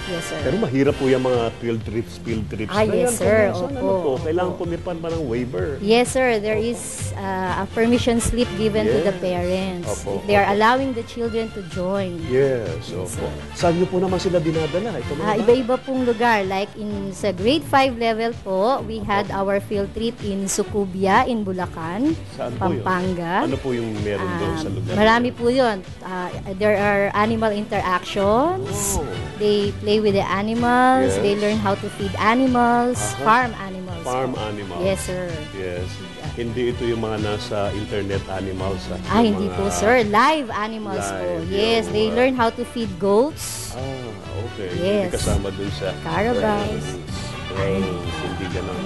Speaker 18: Yes, sir.
Speaker 16: Pero mahirap po yung mga field trips na
Speaker 18: yes,
Speaker 16: yan.
Speaker 18: sir.
Speaker 16: Kung minsan,
Speaker 18: Opo.
Speaker 16: kailangan pumirpan pa ng waiver.
Speaker 18: Yes, sir. There is a permission slip given to the parents.
Speaker 16: Opo,
Speaker 18: If they are allowing the children to join.
Speaker 16: Yes, opo. Saan niyo po naman sila dinadala? Ito mga
Speaker 18: Iba-iba pong lugar. Like sa grade 5 level po, we had our field trip in Sucubia, in Bulacan,
Speaker 16: Saan po yun?
Speaker 18: Pampanga.
Speaker 16: Ano po yung meron doon sa lugar?
Speaker 18: Marami po yun. There are animal interactions. They play with the animals.
Speaker 16: Yes.
Speaker 18: They learn how to feed animals, farm animals.
Speaker 16: Farm animals.
Speaker 18: Yes, sir.
Speaker 16: Yes. Hindi ito yung mga nasa internet animals.
Speaker 18: Hindi po, sir. Live animals po. Yes, they learn how to feed goats.
Speaker 16: Okay.
Speaker 18: Yes.
Speaker 16: Hindi kasama dun sa
Speaker 18: Carabaos.
Speaker 16: Hindi gano'n.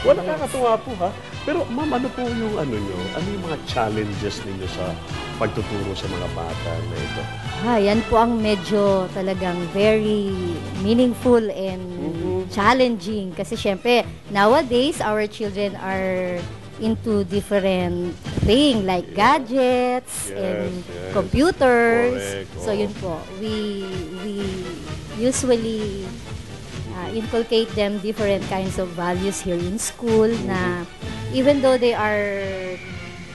Speaker 16: Wala, nakakatuwa po ha. Pero ma'am, ano po yung ano nyo? Ano yung mga challenges ninyo sa pagtuturo sa mga bata na ito?
Speaker 18: Yan po ang medyo talagang very meaningful and challenging. Kasi syempre, nowadays, our children are into different things like gadgets and computers.
Speaker 16: Correct.
Speaker 18: So yun po, we usually inculcate them different kinds of values here in school na even though they are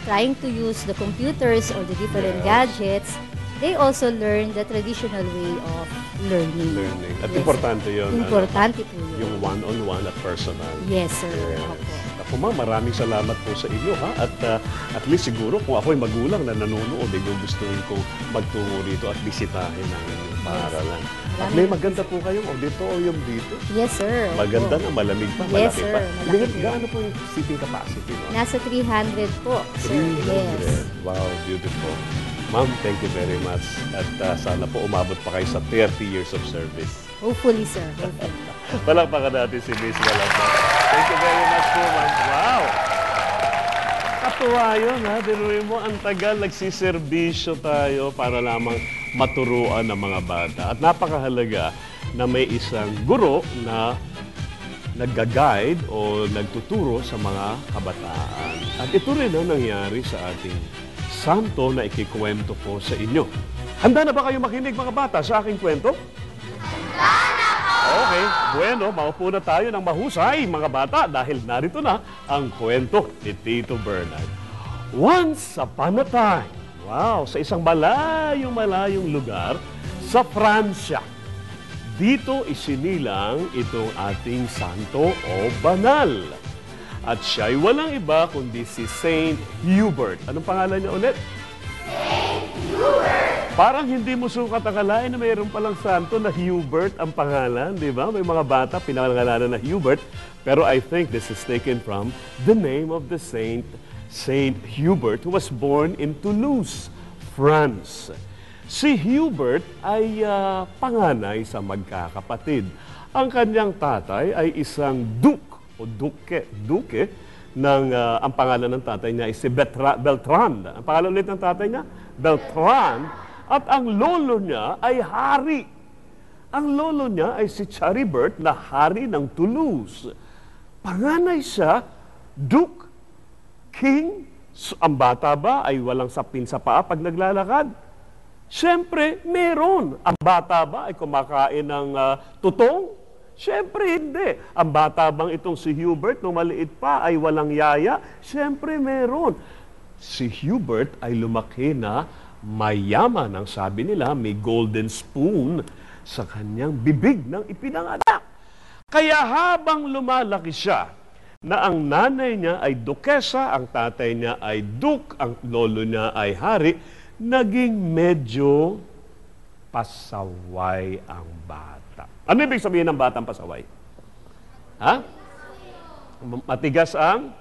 Speaker 18: trying to use the computers or the different gadgets, they also learn the traditional way of learning.
Speaker 16: At importante yun.
Speaker 18: Importante po yun.
Speaker 16: Yung one-on-one at personal.
Speaker 18: Yes, sir.
Speaker 16: Ako ma'am, maraming salamat po sa inyo ha. At least siguro kung ako'y magulang na nanonood, gugustuhin ko magtungo rito at bisitahin ang inyong paaralan. At may maganda po kayong auditorium dito.
Speaker 18: Yes, sir.
Speaker 16: Maganda na, malamig pa,
Speaker 18: Yes,
Speaker 16: malaki
Speaker 18: sir.
Speaker 16: pa.
Speaker 18: Malaki.
Speaker 16: Gaano po yung seating capacity? No?
Speaker 18: Nasa 300 po, sir.
Speaker 16: 300.
Speaker 18: Yes.
Speaker 16: Wow, beautiful. Ma'am, thank you very much. At sana po umabot pa kayo sa 30 years of service.
Speaker 18: Hopefully, sir. Hopefully.
Speaker 16: Palakpakan natin si Miss Galata. Thank you very much po, ma'am. Wow! Katuwa yun, ha? Dinuwi mo, ang tagal nagsiservisyo tayo para lamang maturuan ng mga bata. At napakahalaga na may isang guro na nag-guide o nagtuturo sa mga kabataan. At ito rin ang nangyari sa ating santo na ikikwento ko sa inyo. Handa na ba kayo makinig mga bata sa aking kwento? Okay, bueno, maupo na tayo ng mahusay mga bata dahil narito na ang kwento ni Tito Bernard. Once upon a time, wow, sa isang malayong lugar sa Pransya, dito isinilang itong ating santo o banal. At siya'y walang iba kundi si Saint Hubert. Anong pangalan niya ulit? Saint Hubert! Parang hindi mo sukat akalain na mayroon palang santo na Hubert ang pangalan, di ba? May mga bata pinangalanan na Hubert, pero I think this is taken from the name of the Saint Hubert who was born in Toulouse, France. Si Hubert ay panganay sa magkakapatid. Ang kanyang tatay ay isang duke ng ang pangalan ng tatay niya ay si Beltrand. Ang pangalan ulit ng tatay niya, Beltrand. At ang lolo niya ay hari. Ang lolo niya ay si Charibert na hari ng Toulouse. Panganay siya, Duke, King. Ang bata ba ay walang sapin sa paa pag naglalakad? Siyempre, meron. Ang bata ba ay kumakain ng tutong? Siyempre, hindi. Ang bata bang itong si Hubert nung maliit pa ay walang yaya? Siyempre, meron. si Hubert ay lumaki na mayaman. Ang sabi nila, may golden spoon sa kanyang bibig ng ipinanganak. Kaya habang lumalaki siya, na ang nanay niya ay dukesa, ang tatay niya ay duke, ang lolo niya ay hari, naging medyo pasaway ang bata. Ano ibig sabihin ng batang pasaway? Ha? Matigas ang?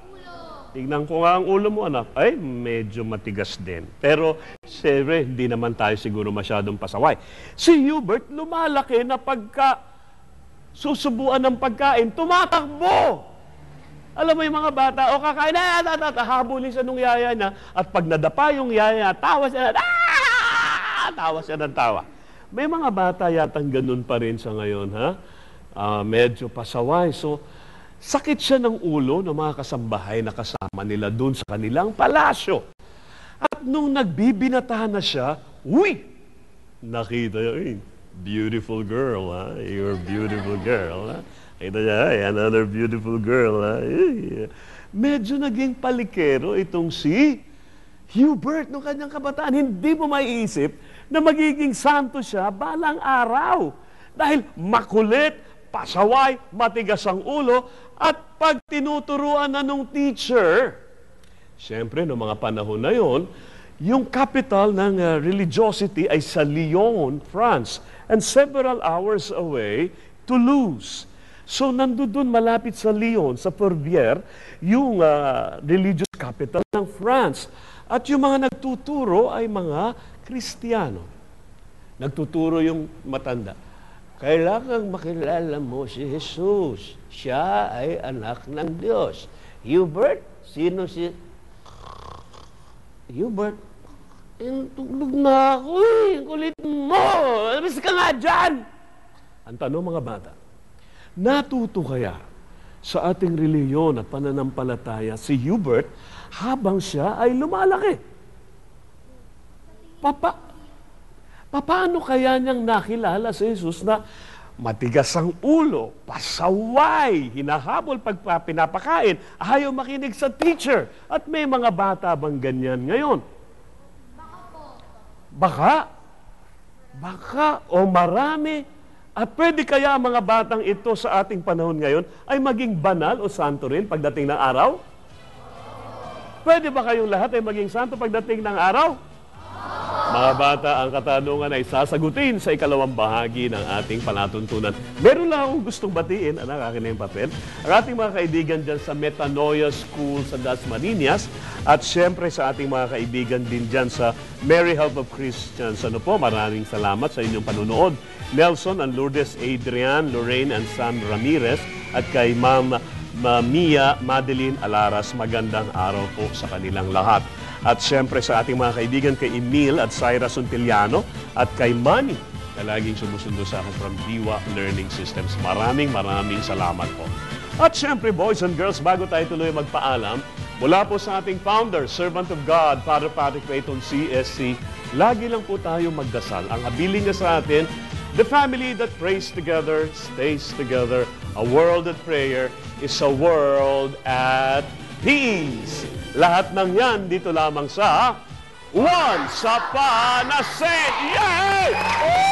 Speaker 16: Tignan ko nga ang ulo mo, anak. Ay, medyo matigas din. Pero, siyempre, hindi naman tayo siguro masyadong pasaway. Si Hubert, lumalaki na pagka susubuan ng pagkain, tumatakbo. Alam mo yung mga bata, o kakain na, habulin siya nung yaya niya, at pag nadapa yung yaya, tawa siya ng tawa. May mga bata yatang ganun pa rin sa ngayon, ha? Medyo pasaway. So, sakit siya ng ulo ng mga kasambahay na kasama nila doon sa kanilang palasyo. At nung nagbibinatahan na siya, nakita niya, beautiful girl, ha? You're a beautiful girl, ha? Kita niya, another beautiful girl, ha? Medyo naging palikero itong si Hubert nung kanyang kabataan. Hindi mo maiisip na magiging santo siya balang araw. Dahil makulit, pasaway, matigas ang ulo, at pag tinuturuan na nung teacher, siyempre, noong mga panahon na yon, yung capital ng religiosity ay sa Lyon, France, and several hours away, Toulouse. So, nandoon malapit sa Lyon, sa Fourvière, yung religious capital ng France. At yung mga nagtuturo ay mga Kristiyano. Nagtuturo yung matanda. Kailangang makilala mo si Jesus. Siya ay anak ng Diyos. Hubert, sino si... Hubert, tulog na ako eh. Kulit mo. Alis ka nga dyan. Ang tanong mga bata, natuto kaya sa ating reliyon at pananampalataya si Hubert habang siya ay lumalaki? Paano kaya niyang nakilala si Jesus na matigas ang ulo, pasaway, hinahabol pag pinapakain, ayaw makinig sa teacher, at may mga bata bang ganyan ngayon? Baka o marami. At pwede kaya mga batang ito sa ating panahon ngayon ay maging banal o santo rin pagdating ng araw? Pwede ba kayong lahat ay maging santo pagdating ng araw? Mga bata, ang katanungan ay sasagutin sa ikalawang bahagi ng ating palatuntunan. Meron lang akong gustong batiin, anak, akin na yung papel, ang ating mga kaibigan dyan sa Metanoia School sa Dasmariñas, at siyempre sa ating mga kaibigan din dyan sa Mary Help of Christians. Ano po, maraming salamat sa inyong panunood. Nelson and Lourdes Adrian, Lorraine and Sam Ramirez, at kay Ma'am Mia Madeline Alaras, magandang araw po sa kanilang lahat. At siyempre sa ating mga kaibigan kay Emil at Syra Suntiliano, at kay Manny na laging sumusundo sa akin from Diwa Learning Systems. Maraming salamat po. At siyempre, boys and girls, bago tayo tuloy magpaalam, mula po sa ating founder, servant of God, Father Patrick Peyton, CSC, lagi lang po tayo magdasal. Ang habilin niya sa atin, the family that prays together, stays together. A world at prayer is a world at peace. Lahat ng yan dito lamang sa Once Upon a Saint. Yay! Oh!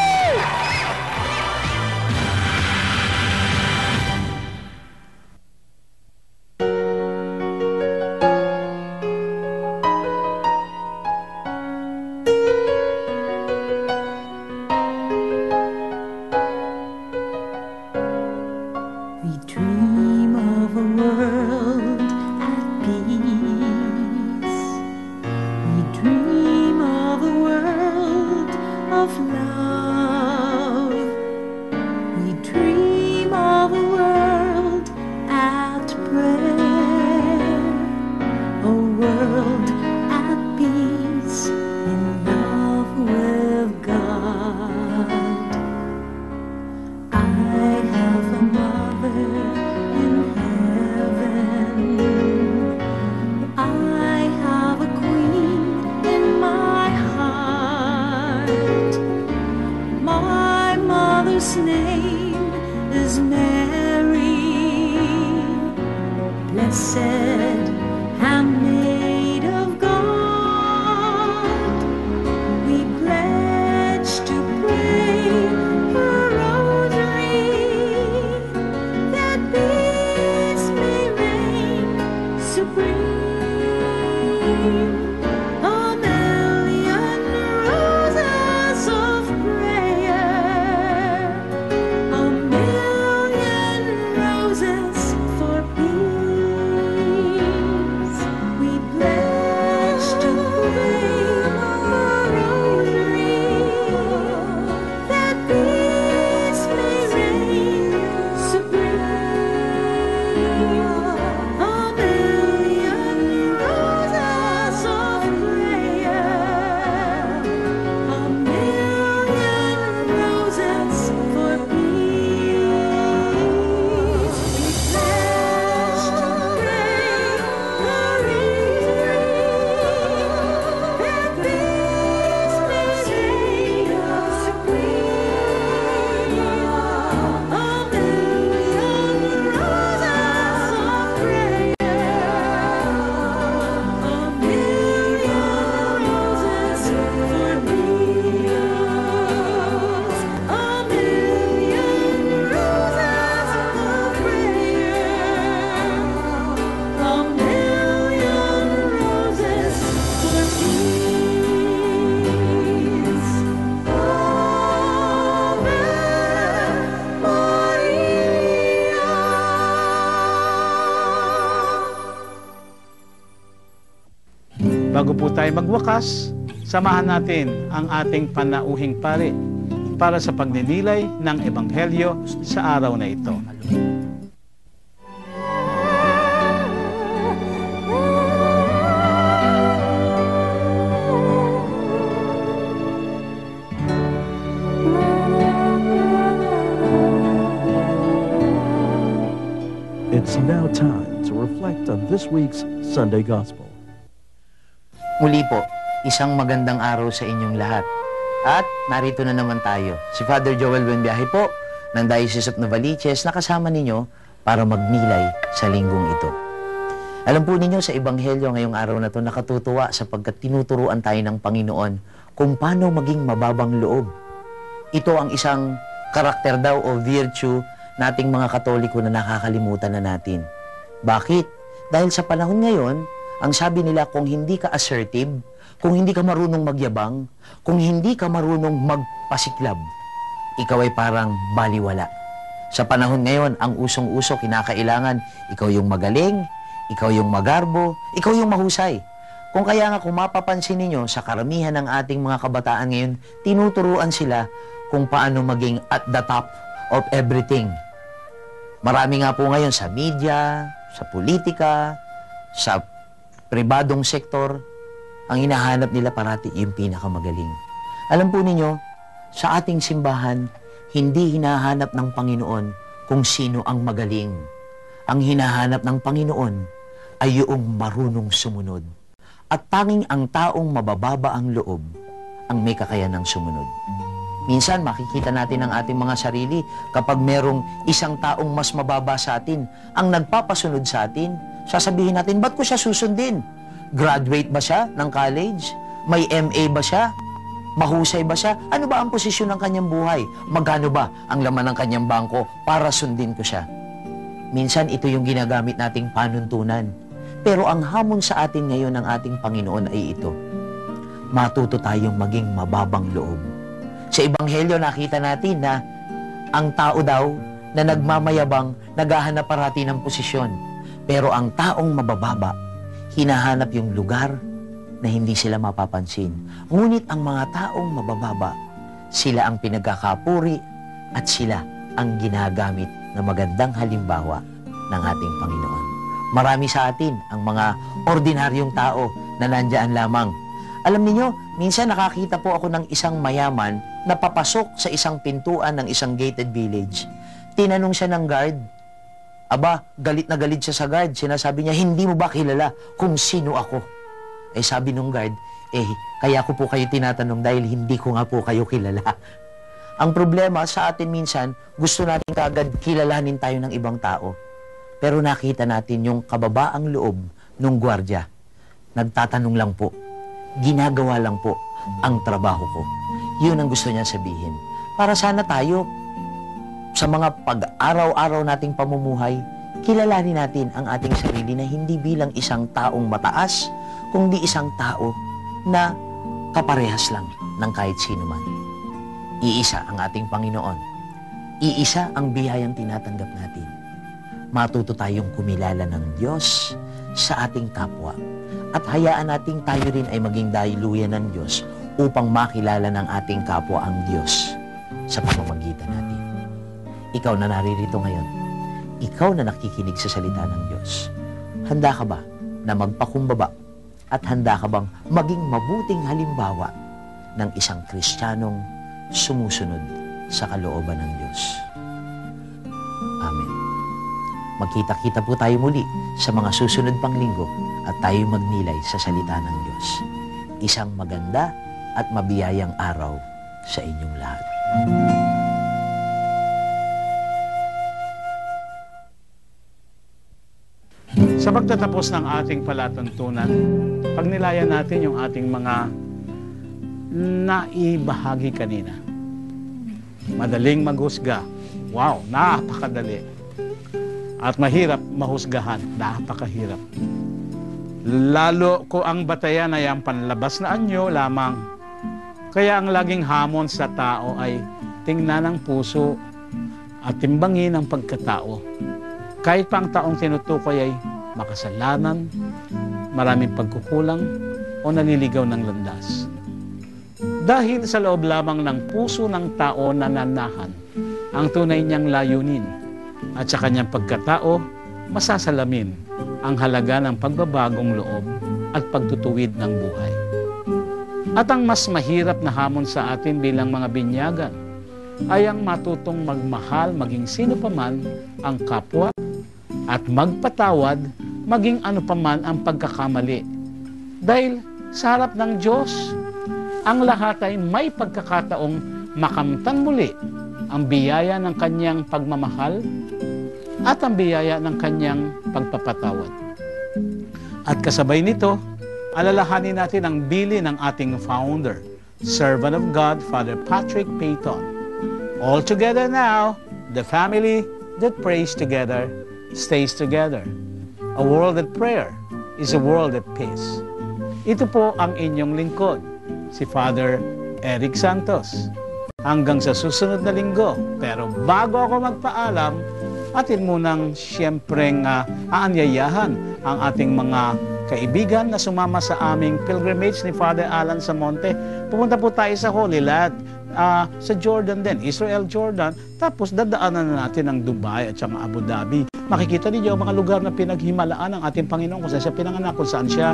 Speaker 11: Blessed, handmaid of God.
Speaker 5: bago po tayo magwakas, samahan natin ang ating panauhing pari para sa pagninilay ng Ebanghelyo sa araw na ito.
Speaker 8: It's now time to reflect on this week's Sunday Gospel.
Speaker 19: Muli po, isang magandang araw sa inyong lahat. At narito na naman tayo. Si Father Joel Buenviaje po ng Diocese of Novaliches na kasama ninyo para magnilay sa linggong ito. Alam po ninyo sa Ebanghelyo ngayong araw na ito nakatutuwa sapagkat tinuturuan tayo ng Panginoon kung paano maging mababang loob. Ito ang isang karakter daw o virtue nating mga Katoliko na nakakalimutan na natin. Bakit? Dahil sa panahon ngayon, ang sabi nila kung hindi ka assertive, kung hindi ka marunong magyabang, kung hindi ka marunong magpasiklab, ikaw ay parang baliwala. Sa panahon ngayon, ang usong-uso, kinakailangan, ikaw yung magaling, ikaw yung magarbo, ikaw yung mahusay. Kung kaya nga kung mapapansin ninyo, sa karamihan ng ating mga kabataan ngayon, tinuturuan sila kung paano maging at the top of everything. Marami nga po ngayon sa media, sa politika, sa pribadong sektor, ang hinahanap nila parati yung pinakamagaling. Alam po ninyo, sa ating simbahan, hindi hinahanap ng Panginoon kung sino ang magaling. Ang hinahanap ng Panginoon ay yung marunong sumunod. At tanging ang taong mabababa ang loob ang may kakayanang sumunod. Minsan, makikita natin ang ating mga sarili kapag merong isang taong mas mababa sa atin ang nagpapasunod sa atin, sasabihin natin, ba't ko siya susundin? Graduate ba siya ng college? May MA ba siya? Mahusay ba siya? Ano ba ang posisyon ng kanyang buhay? Magkano ba ang laman ng kanyang bangko para sundin ko siya? Minsan, ito yung ginagamit nating panuntunan. Pero ang hamon sa atin ngayon ng ating Panginoon ay ito. Matuto tayong maging mababang loob. Sa Ebanghelyo, nakita natin na ang tao daw na nagmamayabang, naghahanap parati ng posisyon. Pero ang taong mabababa, hinahanap yung lugar na hindi sila mapapansin. Ngunit ang mga taong mabababa, sila ang pinagkakapuri at sila ang ginagamit na magandang halimbawa ng ating Panginoon. Marami sa atin ang mga ordinaryong tao na nandyan lamang. Alam niyo, minsan nakakita po ako ng isang mayaman na papasok sa isang pintuan ng isang gated village. Tinanong siya ng guard. Aba, galit na galit siya sa guard. Sinasabi niya, hindi mo ba kilala kung sino ako? Eh sabi nung guard, kaya ko po kayo tinatanong dahil hindi ko nga po kayo kilala. Ang problema sa atin minsan, gusto natin kaagad kilalanin tayo ng ibang tao. Pero nakita natin yung kababaang loob ng gwardya. Nagtatanong lang po. Ginagawa lang po ang trabaho ko. Yun ang gusto niya sabihin. Para sana tayo, sa mga pag-araw-araw nating pamumuhay, kilalanin natin ang ating sarili na hindi bilang isang taong mataas, kundi isang tao na kaparehas lang ng kahit sino man. Iisa ang ating Panginoon. Iisa ang biyayang tinatanggap natin. Matuto tayong kumilala ng Diyos sa ating kapwa. At hayaan nating tayo rin ay maging dahiluyan ng Diyos upang makilala ng ating kapwa ang Diyos sa pamamagitan natin. Ikaw na naririto ngayon, ikaw na nakikinig sa salita ng Diyos, handa ka ba na magpakumbaba at handa ka bang maging mabuting halimbawa ng isang Kristiyanong sumusunod sa kalooban ng Diyos? Amen. Magkita-kita po tayo muli sa mga susunod pang linggo at tayo magnilay sa salita ng Diyos. Isang maganda at mabiyayang araw sa inyong lahat.
Speaker 5: Sa pagtatapos ng ating palatuntunan, pagnilayan natin yung ating mga naibahagi kanina. Madaling maghusga. Wow, napakadali. At mahirap mahusgahan. Napakahirap. Lalo ko ang batayan ay ang panlabas na anyo lamang. Kaya ang laging hamon sa tao ay tingnan ang puso at timbangin ang pagkatao. Kahit pa ang taong tinutukoy ay makasalanan, maraming pagkukulang, o naliligaw ng landas. Dahil sa loob lamang ng puso ng tao nananahan ang tunay niyang layunin at sa kanyang pagkatao, masasalamin ang halaga ng pagbabagong loob at pagtutuwid ng buhay. At ang mas mahirap na hamon sa atin bilang mga binyagan ay ang matutong magmahal maging sino paman ang kapwa at magpatawad maging ano paman ang pagkakamali. Dahil sa harap ng Diyos, ang lahat ay may pagkakataong makamtan muli ang biyaya ng kanyang pagmamahal at ang biyaya ng kanyang pagpapatawad. At kasabay nito, alalahanin natin ang bilin ng ating founder, servant of God, Father Patrick Peyton. All together now, the family that prays together stays together. A world at prayer is a world at peace. Ito po ang inyong lingkod, si Father Eric Santos. Hanggang sa susunod na linggo. Pero bago ako magpaalam, atin munang siyempreng aanyayahan ang ating mga kaibigan na sumama sa aming pilgrimage ni Father Alan Samonte. Pupunta po tayo sa Holy Land, sa Jordan din, Israel, Jordan. Tapos dadaanan na natin ang Dubai at saka Abu Dhabi. Makikita ninyo ang mga lugar na pinaghimalaan ng ating Panginoon, kung saan siya pinanganak, kung saan siya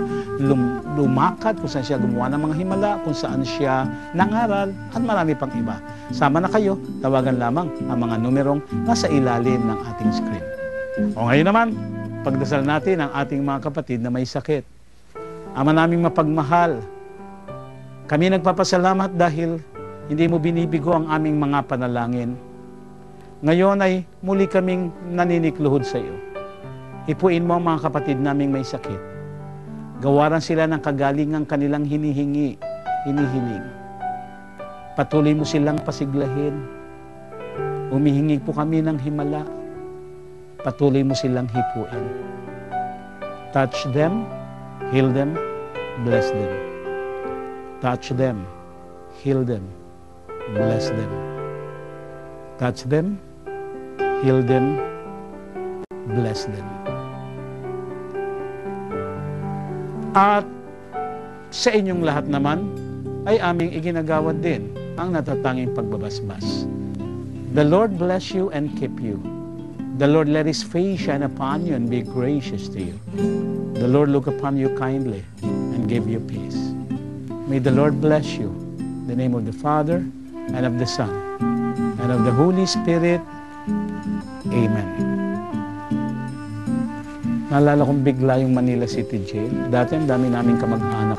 Speaker 5: lumakad, kung saan siya gumawa ng mga himala, kung saan siya nangaral, at marami pang iba. Sama na kayo, tawagan lamang ang mga numerong nasa ilalim ng ating screen. O ngayon naman, pagdasal natin ang ating mga kapatid na may sakit. Ama naming mapagmahal, kami nagpapasalamat dahil hindi mo binibigo ang aming mga panalangin. Ngayon ay muli kaming naninikluhod sa iyo. Hipuin mo ang mga kapatid naming may sakit. Gawaran sila ng kagalingang kanilang hinihiling. Patuloy mo silang pasiglahin. Humihingi po kami ng himala. Patuloy mo silang hipuin. Touch them, heal them, bless them. Touch them, heal them, bless them. Touch them, heal them, bless them. At sa inyong lahat naman ay aming iginagawad din ang natatanging pagbabasbas. The Lord bless you and keep you. The Lord let His face shine upon you and be gracious to you. The Lord look upon you kindly and give you peace. May the Lord bless you. In the name of the Father, and of the Son, and of the Holy Spirit. Amen. Naalala kong bigla yung Manila City Jail. Dati ang dami naming kamag-anak